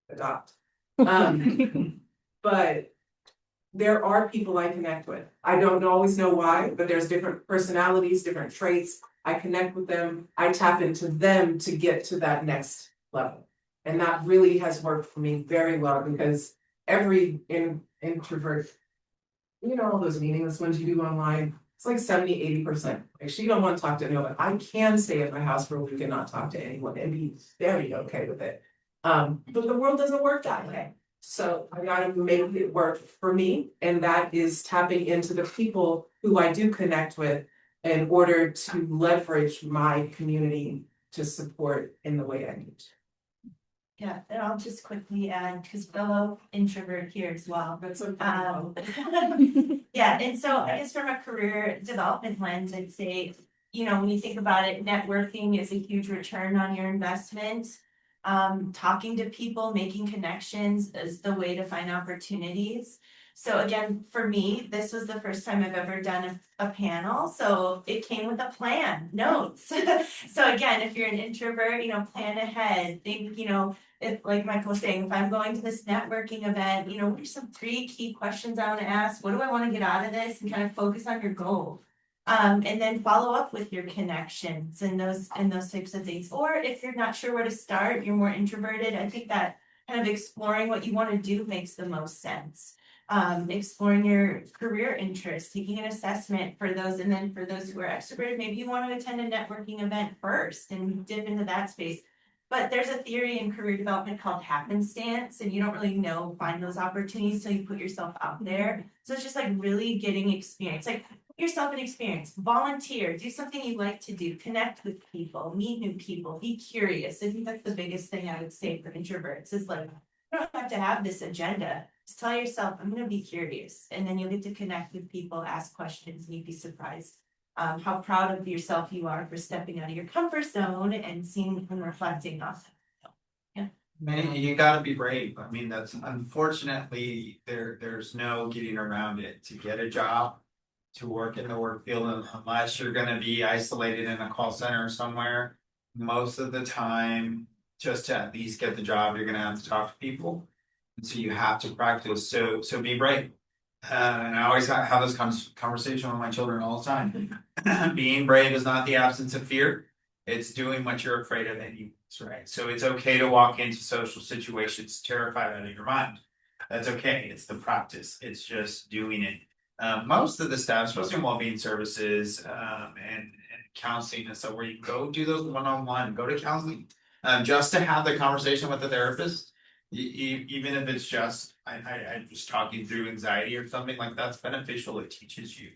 adopt. But there are people I connect with. I don't always know why, but there's different personalities, different traits. I connect with them. I tap into them to get to that next level. And that really has worked for me very well because every introvert, you know, all those meaningless ones you do online, it's like 70-80%. Actually, you don't want to talk to anyone. I can stay at my house for a week and not talk to anyone and be very okay with it. But the world doesn't work that way. So I gotta make it work for me. And that is tapping into the people who I do connect with in order to leverage my community to support in the way I need to. Yeah, and I'll just quickly add, because fellow introvert here as well. That's okay. Yeah, and so I guess from a career development lens, I'd say, you know, when you think about it, networking is a huge return on your investment. Talking to people, making connections is the way to find opportunities. So again, for me, this was the first time I've ever done a panel. So it came with a plan, notes. So again, if you're an introvert, you know, plan ahead, think, you know, if, like Michael was saying, if I'm going to this networking event, you know, what are some 3 key questions I wanna ask? What do I wanna get out of this? And kind of focus on your goal. And then follow up with your connections and those types of things. Or if you're not sure where to start, you're more introverted, I think that kind of exploring what you wanna do makes the most sense. Exploring your career interests, taking an assessment for those, and then for those who are extroverted, maybe you want to attend a networking event first and dip into that space. But there's a theory in career development called happenstance, and you don't really find those opportunities till you put yourself out there. So it's just like really getting experience, like put yourself in experience, volunteer, do something you like to do, connect with people, meet new people, be curious. I think that's the biggest thing I would say for introverts is like, you don't have to have this agenda. Just tell yourself, I'm gonna be curious, and then you'll get to connect with people, ask questions, and you'd be surprised how proud of yourself you are for stepping out of your comfort zone and seeing and reflecting on it. Man, you gotta be brave. I mean, that's unfortunately, there's no getting around it. To get a job, to work in the work field, unless you're gonna be isolated in a call center somewhere, most of the time, just to at least get the job, you're gonna have to talk to people. And so you have to practice, so be brave. And I always have this conversation with my children all the time. Being brave is not the absence of fear, it's doing what you're afraid of anyways, right? So it's okay to walk into social situations terrified out of your mind. That's okay, it's the practice, it's just doing it. Most of the staff, especially in wellbeing services, and counseling and stuff, where you go do those one-on-one, go to counseling. Just to have the conversation with the therapist. Even if it's just, I'm just talking through anxiety or something like that's beneficial, it teaches you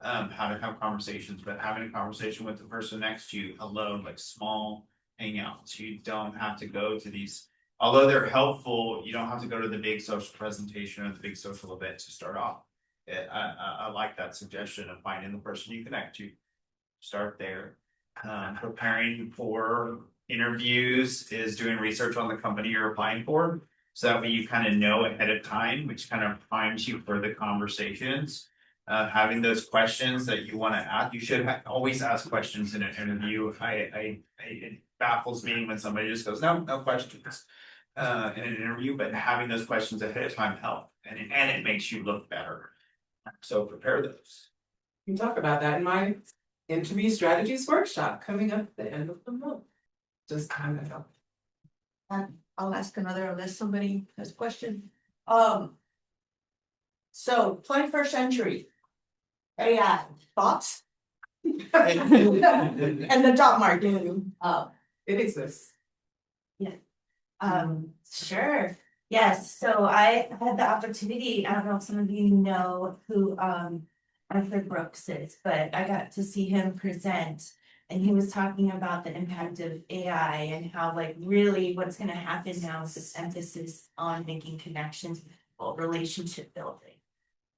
how to have conversations, but having a conversation with the person next to you alone, like small hangouts, you don't have to go to these, although they're helpful, you don't have to go to the big social presentation or the big social event to start off. I like that suggestion of finding the person you connect to, start there. Preparing for interviews is doing research on the company you're applying for. So that way you kind of know ahead of time, which kind of primes you for the conversations. Having those questions that you want to ask, you should always ask questions in an interview. It baffles me when somebody just goes, no questions in an interview, but having those questions ahead of time help, and it makes you look better. So prepare those. We can talk about that in my interview strategies workshop coming up at the end of the month. Just kind of help. I'll ask another unless somebody has a question. So 21st century. AI, thoughts? And the job market, It exists. Sure. Yes, so I had the opportunity, I don't know if some of you know who Arthur Brooks is, but I got to see him present. And he was talking about the impact of AI and how like really what's gonna happen now is this emphasis on making connections with people, relationship building.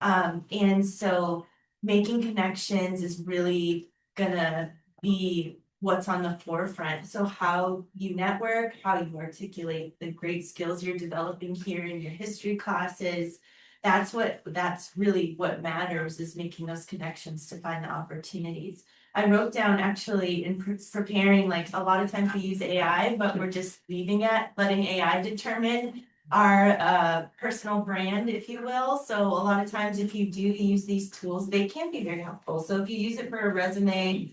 And so making connections is really gonna be what's on the forefront. So how you network, how you articulate the great skills you're developing here in your history classes. That's really what matters, is making those connections to find the opportunities. I wrote down actually in preparing, like a lot of times we use AI, but we're just letting AI determine our personal brand, if you will. So a lot of times if you do use these tools, they can be very helpful. So if you use it for a resume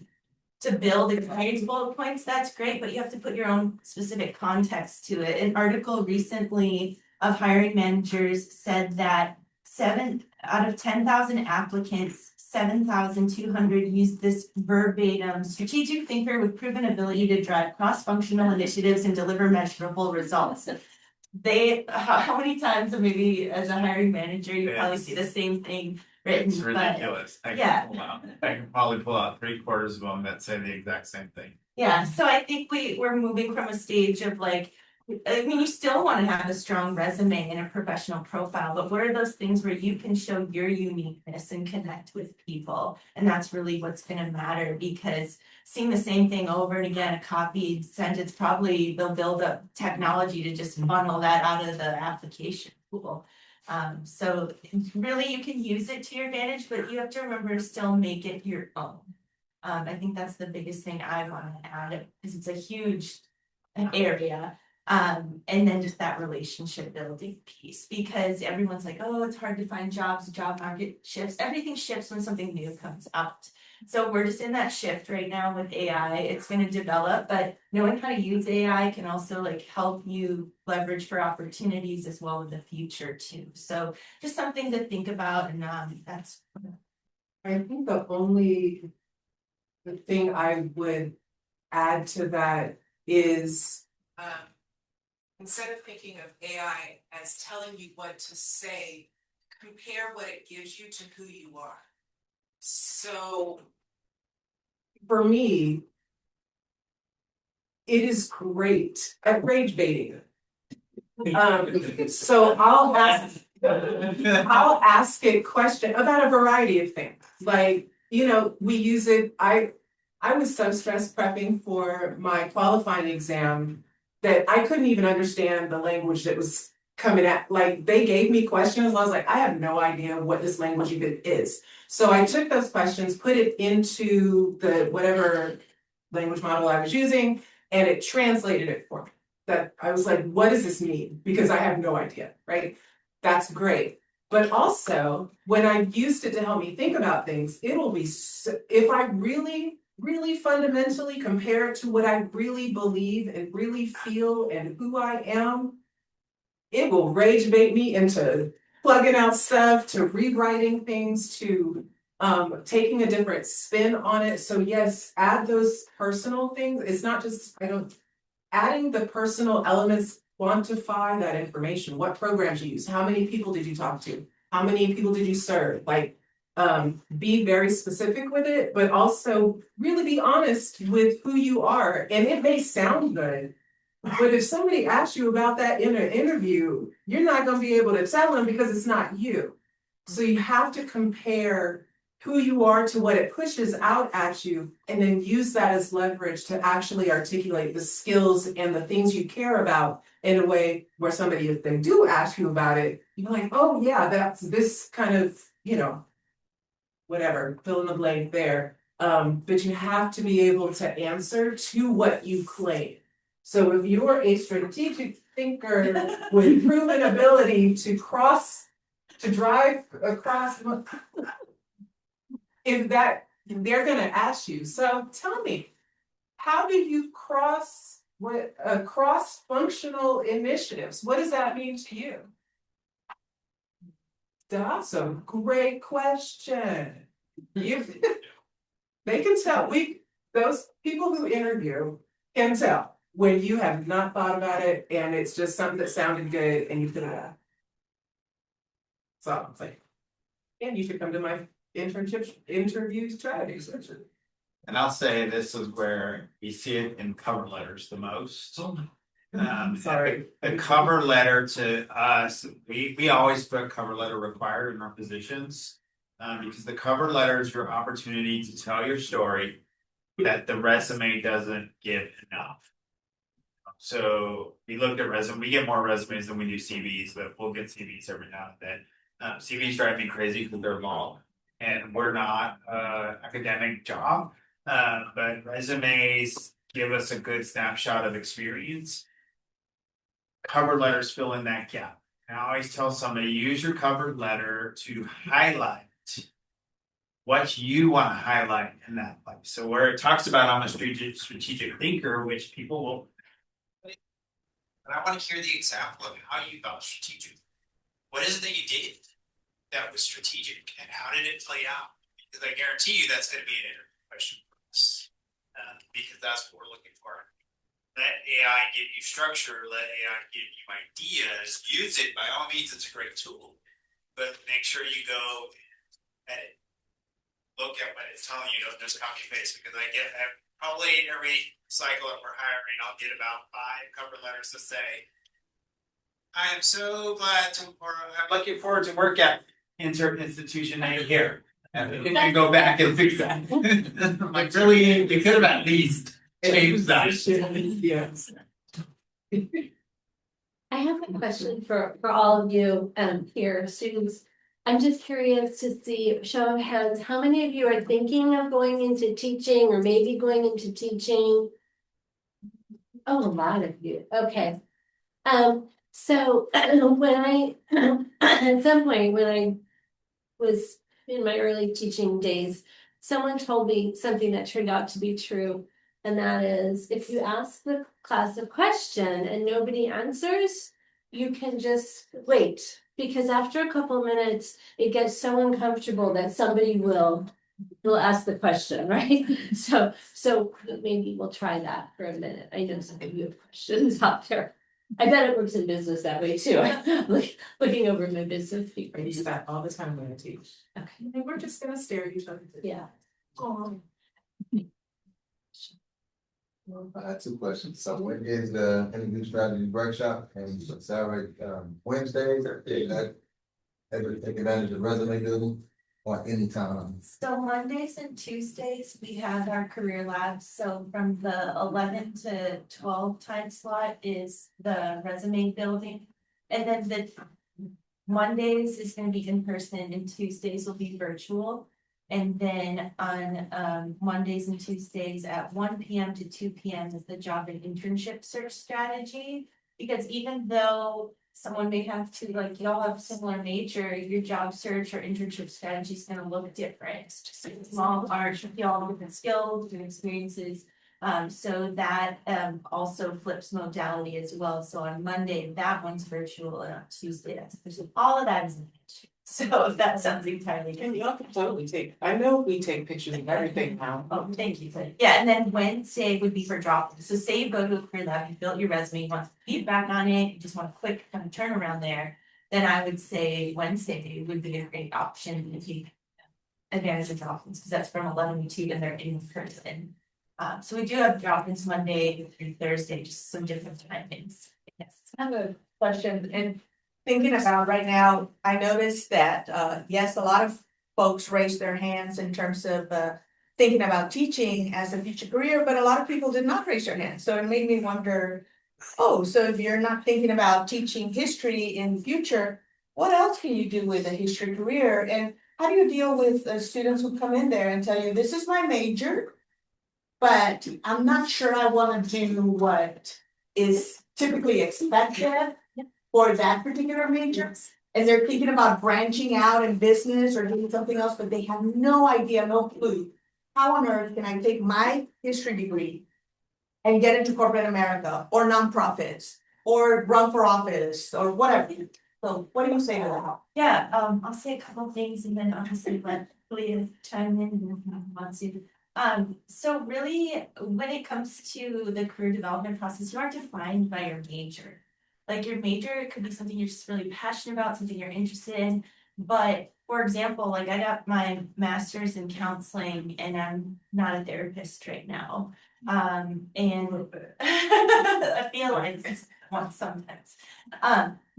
to build experience bullet points, that's great, but you have to put your own specific context to it. An article recently of hiring managers said that 7 out of 10,000 applicants, 7,200 used this verbatim: strategic thinker with proven ability to drive cross-functional initiatives and deliver measurable results. How many times maybe as a hiring manager, you probably see the same thing written, It's ridiculous. I can probably pull out 3/4 of them that say the exact same thing. Yeah, so I think we're moving from a stage of like, I mean, you still want to have a strong resume and a professional profile, but what are those things where you can show your uniqueness and connect with people? And that's really what's going to matter, because seeing the same thing over and again, a copied sentence, probably they'll build up technology to just funnel that out of the application pool. So really you can use it to your advantage, but you have to remember to still make it your own. I think that's the biggest thing I want to add, because it's a huge area. And then just that relationship building piece, because everyone's like, oh, it's hard to find jobs, the job market shifts, everything shifts when something new comes out. So we're just in that shift right now with AI. It's going to develop, but knowing how to use AI can also like help you leverage for opportunities as well in the future too. So just something to think about, and that's. I think the thing I would add to that is, instead of thinking of AI as telling you what to say, compare what it gives you to who you are. So for me, it is great at rage baiting. So I'll ask it question about a variety of things. Like, you know, we use it. I was so stressed prepping for my qualifying exam that I couldn't even understand the language that was coming at. Like, they gave me questions. I was like, I have no idea what this language even is. So I took those questions, put it into the whatever language model I was using, and it translated it for me. That I was like, what does this mean? Because I have no idea, right? That's great. But also, when I used it to help me think about things, it'll be, if I really fundamentally compare it to what I really believe and really feel and who I am, it will rage bait me into plugging out stuff, to rewriting things, to taking a different spin on it. So yes, add those personal things. It's not just, adding the personal elements, quantify that information. What programs you use, how many people did you talk to? How many people did you serve? Like, be very specific with it, but also really be honest with who you are. And it may sound good, but if somebody asks you about that in an interview, you're not going to be able to tell them because it's not you. So you have to compare who you are to what it pushes out at you, and then use that as leverage to actually articulate the skills and the things you care about in a way where somebody, if they do ask you about it, you're like, oh yeah, that's this kind of, you know, whatever, fill in the blank there. But you have to be able to answer to what you claim. So if you're a strategic thinker with proven ability to drive across, if that, they're gonna ask you, so tell me, how do you cross functional initiatives? What does that mean to you? Awesome, great question. They can tell, those people who interview can tell when you have not thought about it and it's just something that sounded good and you put it out. So I'm like, and you should come to my interview strategy session. And I'll say this is where we see it in cover letters the most. Sorry. The cover letter to us, we always put cover letter required in our positions. Because the cover letter is your opportunity to tell your story that the resume doesn't give enough. So we looked at resume, we get more resumes than we do CVs, but we'll get CVs every now and then. CVs drive me crazy because they're long, and we're not academic job, but resumes give us a good snapshot of experience. Cover letters fill in that gap. And I always tell somebody, use your cover letter to highlight what you want to highlight in that place. So where it talks about I'm a strategic thinker, which people will. But I want to hear the example of how you thought strategic. What is it that you did that was strategic, and how did it play out? Because I guarantee you that's going to be an interview question for us, because that's what we're looking for. Let AI give you structure. Let AI give you ideas. Use it by all means. It's a great tool, but make sure you go edit. Look at what it's telling you. Don't just copy paste, because I probably every cycle that we're hiring, I'll get about 5 cover letters to say, I am so glad to, or I'm looking forward to work at institution A here. And we can go back and fix that. Like, really, we could have at least changed that. Yes. I have a question for all of you here, students. I'm just curious to see, show of hands, how many of you are thinking of going into teaching or maybe going into teaching? Oh, a lot of you. Okay. So when I, at some point when I was in my early teaching days, someone told me something that turned out to be true. And that is, if you ask the class a question and nobody answers, you can just wait. Because after a couple of minutes, it gets so uncomfortable that somebody will ask the question, right? So maybe we'll try that for a minute. I know some of you have questions out there. I bet it works in business that way too. Looking over my business I papers. use that all the time when I teach. Okay. And we're just gonna stare at each other. Yeah. I had two questions. So when is the interview strategy workshop and Sara, Wednesdays or is that ever take advantage of resume building or any time? So Mondays and Tuesdays, we have our career labs, so from the 11 to 12 time slot is the resume building. And then the Mondays is gonna be in person and Tuesdays will be virtual. And then on Mondays and Tuesdays at 1 p.m. to 2 p.m. is the job and internship search strategy. Because even though someone may have to, like, you all have similar major, your job search or internship strategy is gonna look different. Just a small part, you all have different skills, different experiences. So that also flips modality as well. So on Monday, that one's virtual, and on Tuesday, that's virtual. All of that is in picture. So if that sounds entirely And different. y'all can totally take, I know we take pictures of everything now. Oh, thank you. Yeah, and then Wednesday would be for drop. So say you go to a career lab, you built your resume, you want feedback on it, you just want a quick kind of turnaround there. Then I would say Wednesday would be a great option to take advantage of drop-ins, because that's from 11 to 2 and they're in person. So we do have drop-ins Monday through Thursday, just some different timings. Yes. I have a question, and thinking about right now, I noticed that, yes, a lot of folks raised their hands in terms of, thinking about teaching as a future career, but a lot of people did not raise their hands, so it made me wonder, oh, so if you're not thinking about teaching history in the future, what else can you do with a history career, and how do you deal with students who come in there and tell you, this is my major, but I'm not sure I wanna do what is typically expected for that particular major, and they're thinking about branching out in business or doing something else, but they have no idea, no clue. How on earth can I take my history degree and get into corporate America or nonprofits or run for office or whatever? So what do you say to that? Yeah, I'll say a couple of things and then obviously let Kalia chime in and if you want to. So really, when it comes to the career development process, you are defined by your major. Like your major could be something you're just really passionate about, something you're interested in. But for example, like I got my master's in counseling and I'm not a therapist right now. And I feel like it's one sometimes.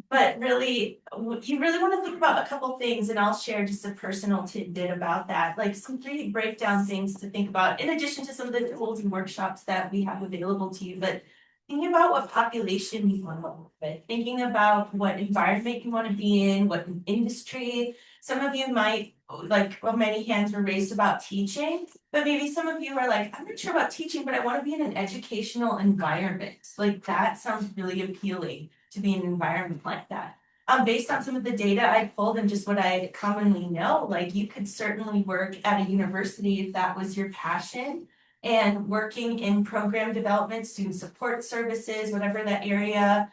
But really, you really want to think about a couple things, and I'll share just a personal tidbit about that, like some 3 breakdown things to think about, in addition to some of the tools and workshops that we have available to you. But thinking about what population you want to work with, thinking about what environment you want to be in, what industry. Some of you might, like, well, many hands were raised about teaching, but maybe some of you are like, I'm not sure about teaching, but I want to be in an educational environment. Like that sounds really appealing to be in an environment like that. Based on some of the data I pulled and just what I commonly know, like you could certainly work at a university if that was your passion. And working in program development, student support services, whatever that area,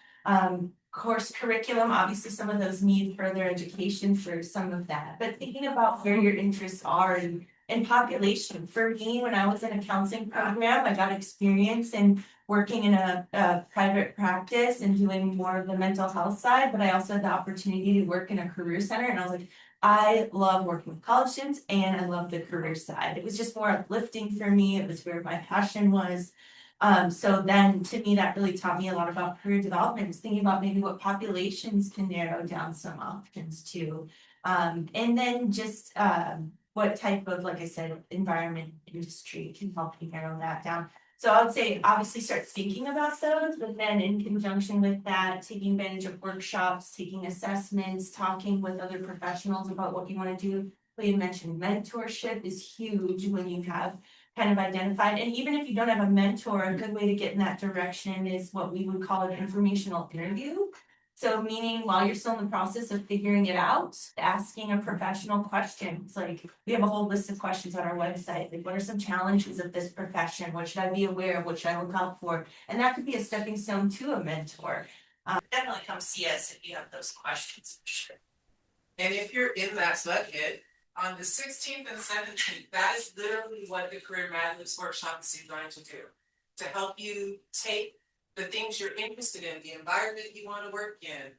course curriculum, obviously some of those need further education for some of that, but thinking about where your interests are and population. For me, when I was in a counseling program, I got experience in working in a private practice and doing more of the mental health side, but I also had the opportunity to work in a career center, and I was like, I love working with college students and I love the career side. It was just more uplifting for me. It was where my passion was. So then to me, that really taught me a lot about career development, was thinking about maybe what populations can narrow down some options to. And then just what type of, like I said, environment industry can help you narrow that down. So I would say obviously start thinking about those, but then in conjunction with that, taking advantage of workshops, taking assessments, talking with other professionals about what you want to do. You mentioned mentorship is huge when you have kind of identified. And even if you don't have a mentor, a good way to get in that direction is what we would call an informational interview. So meaning while you're still in the process of figuring it out, asking a professional question. It's like, we have a whole list of questions on our website. Like, what are some challenges of this profession? What should I be aware of? What should I look out for? And that could be a stepping stone to a mentor. Definitely come see us if you have those questions, for sure. And if you're in that bucket, on the 16th and 17th, that is literally what the Career Madness Workshop is designed to do. To help you take the things you're interested in, the environment you want to work in,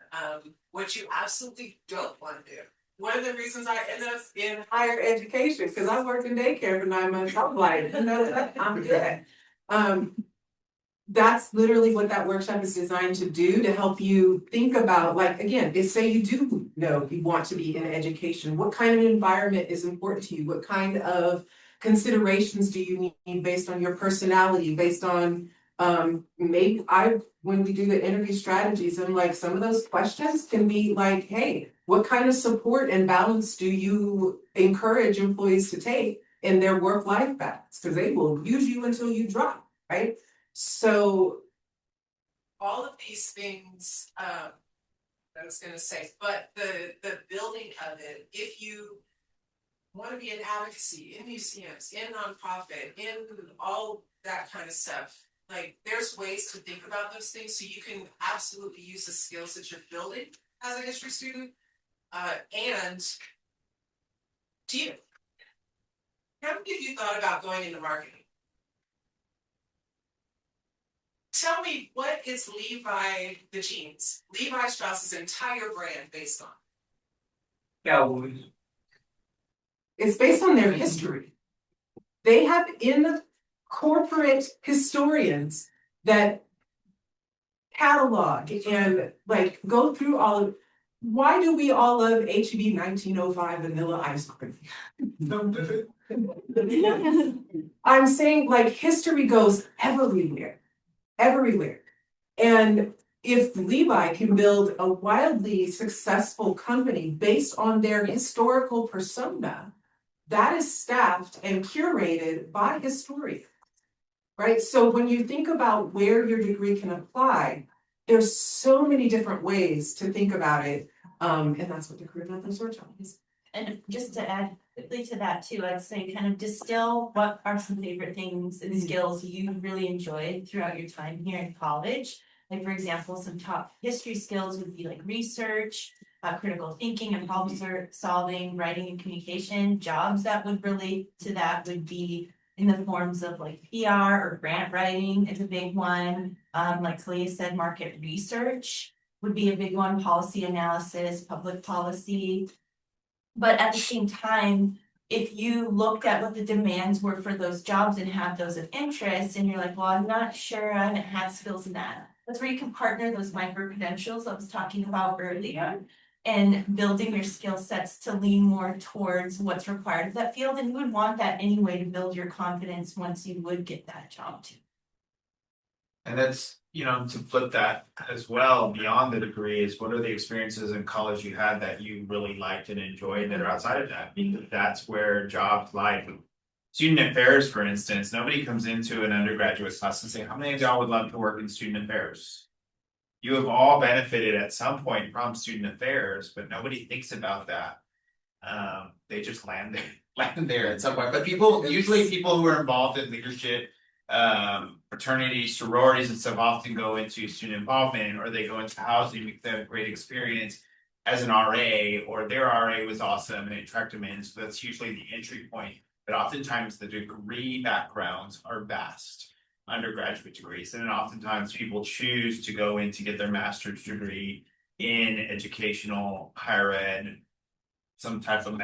what you absolutely don't want to do. One of the reasons I ended up in higher education, because I worked in daycare for 9 months, I'm like, you know what, I'm good. That's literally what that workshop is designed to do, to help you think about, like, again, if say you do know you want to be in education, what kind of environment is important to you? What kind of considerations do you need based on your personality, based on maybe when we do the interview strategies, I'm like, some of those questions can be like, hey, what kind of support and balance do you encourage employees to take in their work-life balance? Because they will use you until you drop, right? So all of these things, I was gonna say, but the building of it, if you want to be in advocacy, in museums, in nonprofit, in all that kind of stuff, like, there's ways to think about those things so you can absolutely use the skills that you're building as a history student. And do you, how many of you thought about going into marketing? Tell me, what is Levi the jeans? Levi Strauss's entire brand based on? Cowboys. It's based on their history. They have in corporate historians that catalog and like go through all of, why do we all love HEB 1905 vanilla ice cream? I'm saying, like, history goes everywhere. And if Levi can build a wildly successful company based on their historical persona, that is staffed and curated by historians. Right? So when you think about where your degree can apply, there's so many different ways to think about it. And that's what the Career Methods Workshop is. And just to add quickly to that too, I'd say kind of distill what are some favorite things and skills you really enjoyed throughout your time here in college. Like, for example, some top history skills would be like research, critical thinking and problem solving, writing and communication. Jobs that would relate to that would be in the forms of like PR or grant writing is a big one. Like Kalia said, market research would be a big one, policy analysis, public policy. But at the same time, if you looked at what the demands were for those jobs and have those of interest, and you're like, well, I'm not sure, I haven't had skills in that. That's where you can partner those micro credentials I was talking about earlier, and building your skill sets to lean more towards what's required of that field. And you would want that anyway to build your confidence once you would get that job too. And that's, you know, to flip that as well beyond the degree is, what are the experiences in college you had that you really liked and enjoyed that are outside of that? Because that's where jobs like student affairs, for instance, nobody comes into an undergraduate class and say, how many of y'all would love to work in student affairs? You have all benefited at some point from student affairs, but nobody thinks about that. They just land there at some point. But usually people who are involved in leadership, fraternities, sororities, and stuff often go into student involvement, or they go into housing because they have a great experience as an RA, or their RA was awesome and it attracted them in. So that's usually the entry point. But oftentimes the degree backgrounds are vast. Undergraduate degrees, and then oftentimes people choose to go in to get their master's degree in educational higher ed, some type of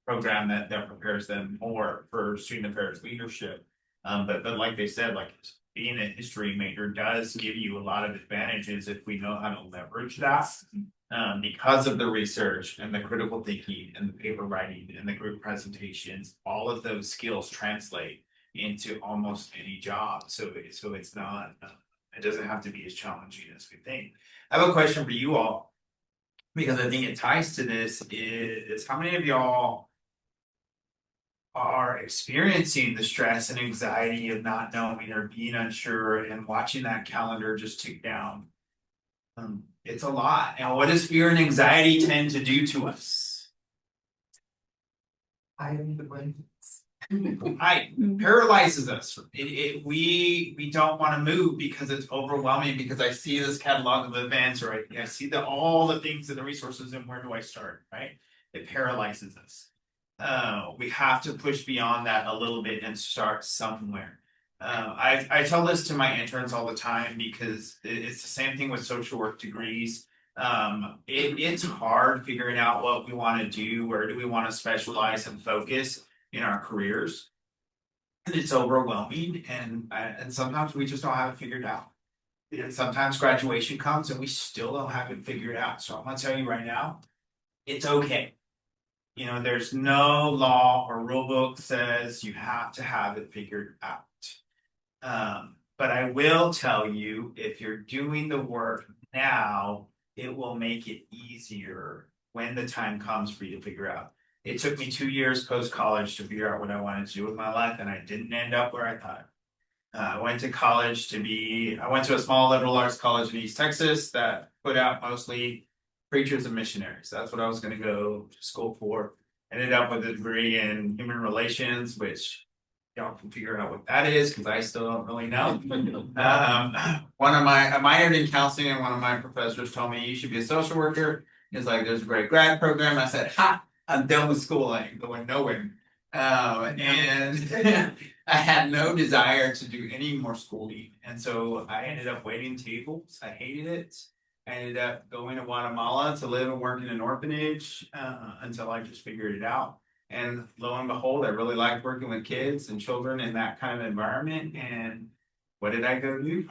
program that prepares them more for student affairs leadership. But like they said, like, being a history major does give you a lot of advantages if we know how to leverage that. Because of the research and the critical thinking and the paper writing and the group presentations, all of those skills translate into almost any job. So it's not, it doesn't have to be as challenging as we think. I have a question for you all, because I think it ties to this, is how many of y'all are experiencing the stress and anxiety of not knowing or being unsure and watching that calendar just tick down. It's a lot. And what does fear and anxiety tend to do to us? Paralyzes us. We don't want to move because it's overwhelming, because I see this catalog of events, or I see all the things and the resources, and where do I start, right? It paralyzes us. We have to push beyond that a little bit and start somewhere. I tell this to my interns all the time, because it's the same thing with social work degrees. It's hard figuring out what we want to do, where do we want to specialize and focus in our careers. And it's overwhelming, and sometimes we just don't have it figured out. And sometimes graduation comes and we still don't have it figured out. So I'm gonna tell you right now, it's okay. There's no law or rule book says you have to have it figured out. But I will tell you, if you're doing the work now, it will make it easier when the time comes for you to figure out. It took me 2 years post-college to figure out what I wanted to do with my life, and I didn't end up where I thought. I went to college I went to a small liberal arts college in East Texas that put out mostly preachers and missionaries. That's what I was going to go to school for. Ended up with a degree in human relations, which y'all can figure out what that is, because I still don't really know. I minored in counseling, and one of my professors told me you should be a social worker. He's like, there's a great grad program. I said, ha, I'm done with school. I ain't going nowhere. And I had no desire to do any more schooling. And so I ended up waiting tables. I hated it. I ended up going to Guatemala to live and work in an orphanage until I just figured it out. And lo and behold, I really liked working with kids and children in that kind of environment. And what did I go do?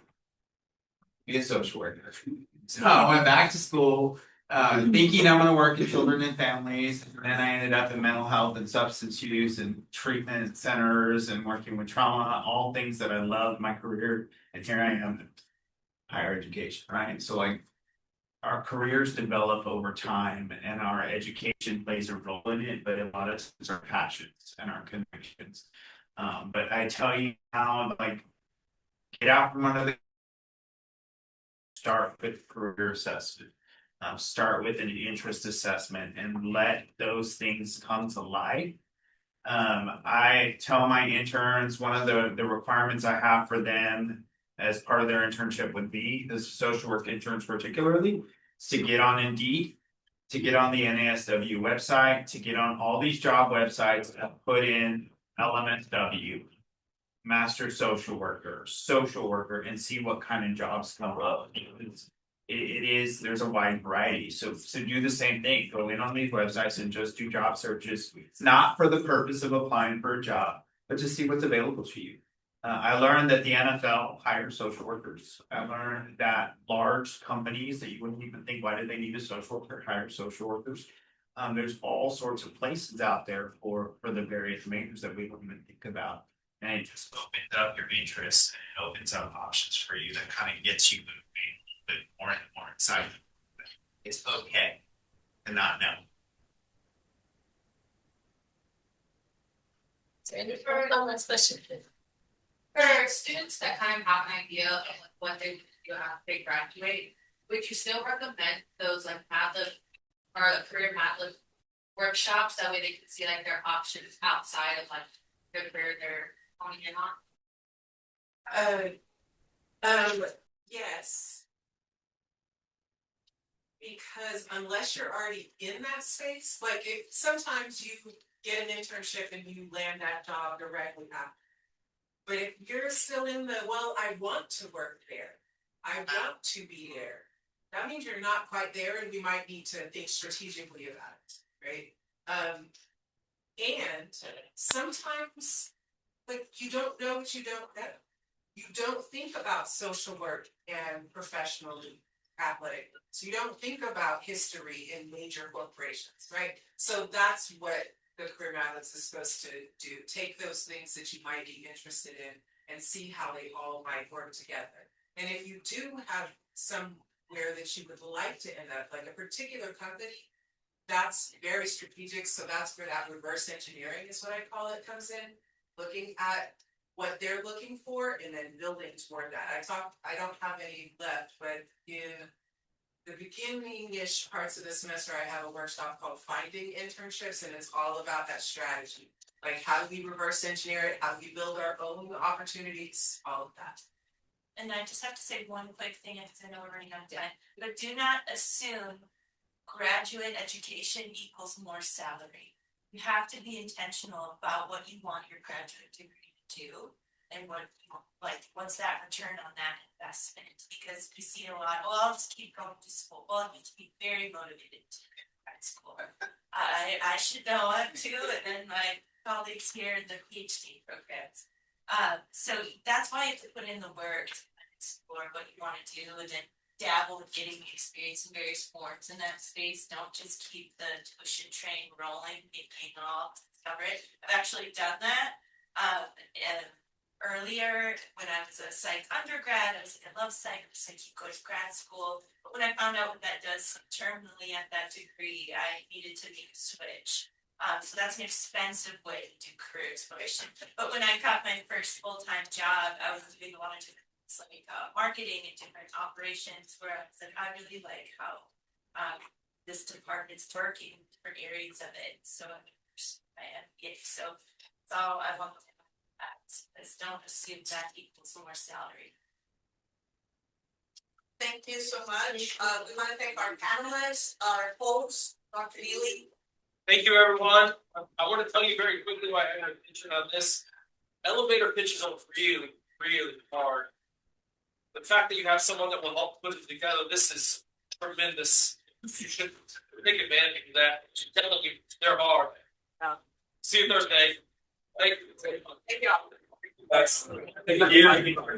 Be a social worker. So I went back to school, thinking I'm going to work with children and families. And then I ended up in mental health and substance use and treatment centers and working with trauma, all things that I loved my career. And here I am in higher education, right? So our careers develop over time, and our education plays a role in it, but a lot of times our passions and our connections. But I tell you now, get out from under the start with career assessment. Start with an interest assessment and let those things come to light. I tell my interns, one of the requirements I have for them as part of their internship would be, the social work interns particularly, is to get on Indeed, to get on the NASW website, to get on all these job websites and put in LMSW, master social worker, and see what kind of jobs come up. There's a wide variety. So do the same thing. Go in on these websites and just do job searches. It's not for the purpose of applying for a job, but to see what's available to you. I learned that the NFL hires social workers. I learned that large companies that you wouldn't even think, why do they need a social worker, hire social workers? There's all sorts of places out there for the various majors that we wouldn't even think about. And it just opens up your interest, and it opens up options for you that kind of gets you moving a little bit more and more excited. It's okay to not know. So last question. For students that kind of have an idea of what they do after they graduate, would you still recommend those Padlet or career Padlet workshops? That way they can see their options outside of the career they're honing in on? Yes. Because unless you're already in that space, sometimes you get an internship and you land that job directly after. But if you're still in I want to work there, I want to be there, that means you're not quite there, and we might need to think strategically about it, right? And sometimes, you don't know what you don't know. You don't think about social work and professional athletic. So you don't think about history in major corporations, right? So that's what the career balance is supposed to do. Take those things that you might be interested in and see how they all might work together. And if you do have somewhere that you would like to end up, like a particular company, that's very strategic, so that's where that reverse engineering is what I call it comes in. Looking at what they're looking for and then building toward that. I don't have any left, but in the beginning-ish parts of the semester, I have a workshop called Finding Internships, and it's all about that strategy. Like, how do we reverse engineer it? How do we build our own opportunities? All of that. And I just have to say one quick thing, because I know we're running out of time, but do not assume graduate education equals more salary. You have to be intentional about what you want your graduate degree to do and what you want, like, what's that return on that investment? Because we see a lot, well, I'll just keep going to school. Well, you have to be very motivated to go to grad school. I should know it too, and then my colleagues here in the PhD programs. So that's why you have to put in the work to explore what you want to do and then dabble with getting the experience in various forms in that space. Don't just keep the tuition train rolling, making it all discover it. I've actually done that. And earlier when I was a psych undergrad, I was like, I love psych, I'm just gonna keep going to grad school. But when I found out what that does terminally at that degree, I needed to make a switch. So that's an expensive way to do career exploration. But when I got my first full-time job, I was doing a lot of different things like marketing and different operations where I was like, I really like how this department's working, different areas of it. So I MBA. So that's all I want to say about that. Is don't assume that equals more salary. Thank you so much. We want to thank our panelists, our hosts, Dr. Neely. Thank you, everyone. I want to tell you very quickly why I had a picture on this. Elevator pitches are really, really hard. The fact that you have someone that will help put it together, this is tremendous. You should take advantage of that. Definitely, they're hard. See you Thursday. Thank you. Thank you. Thanks. Thank you.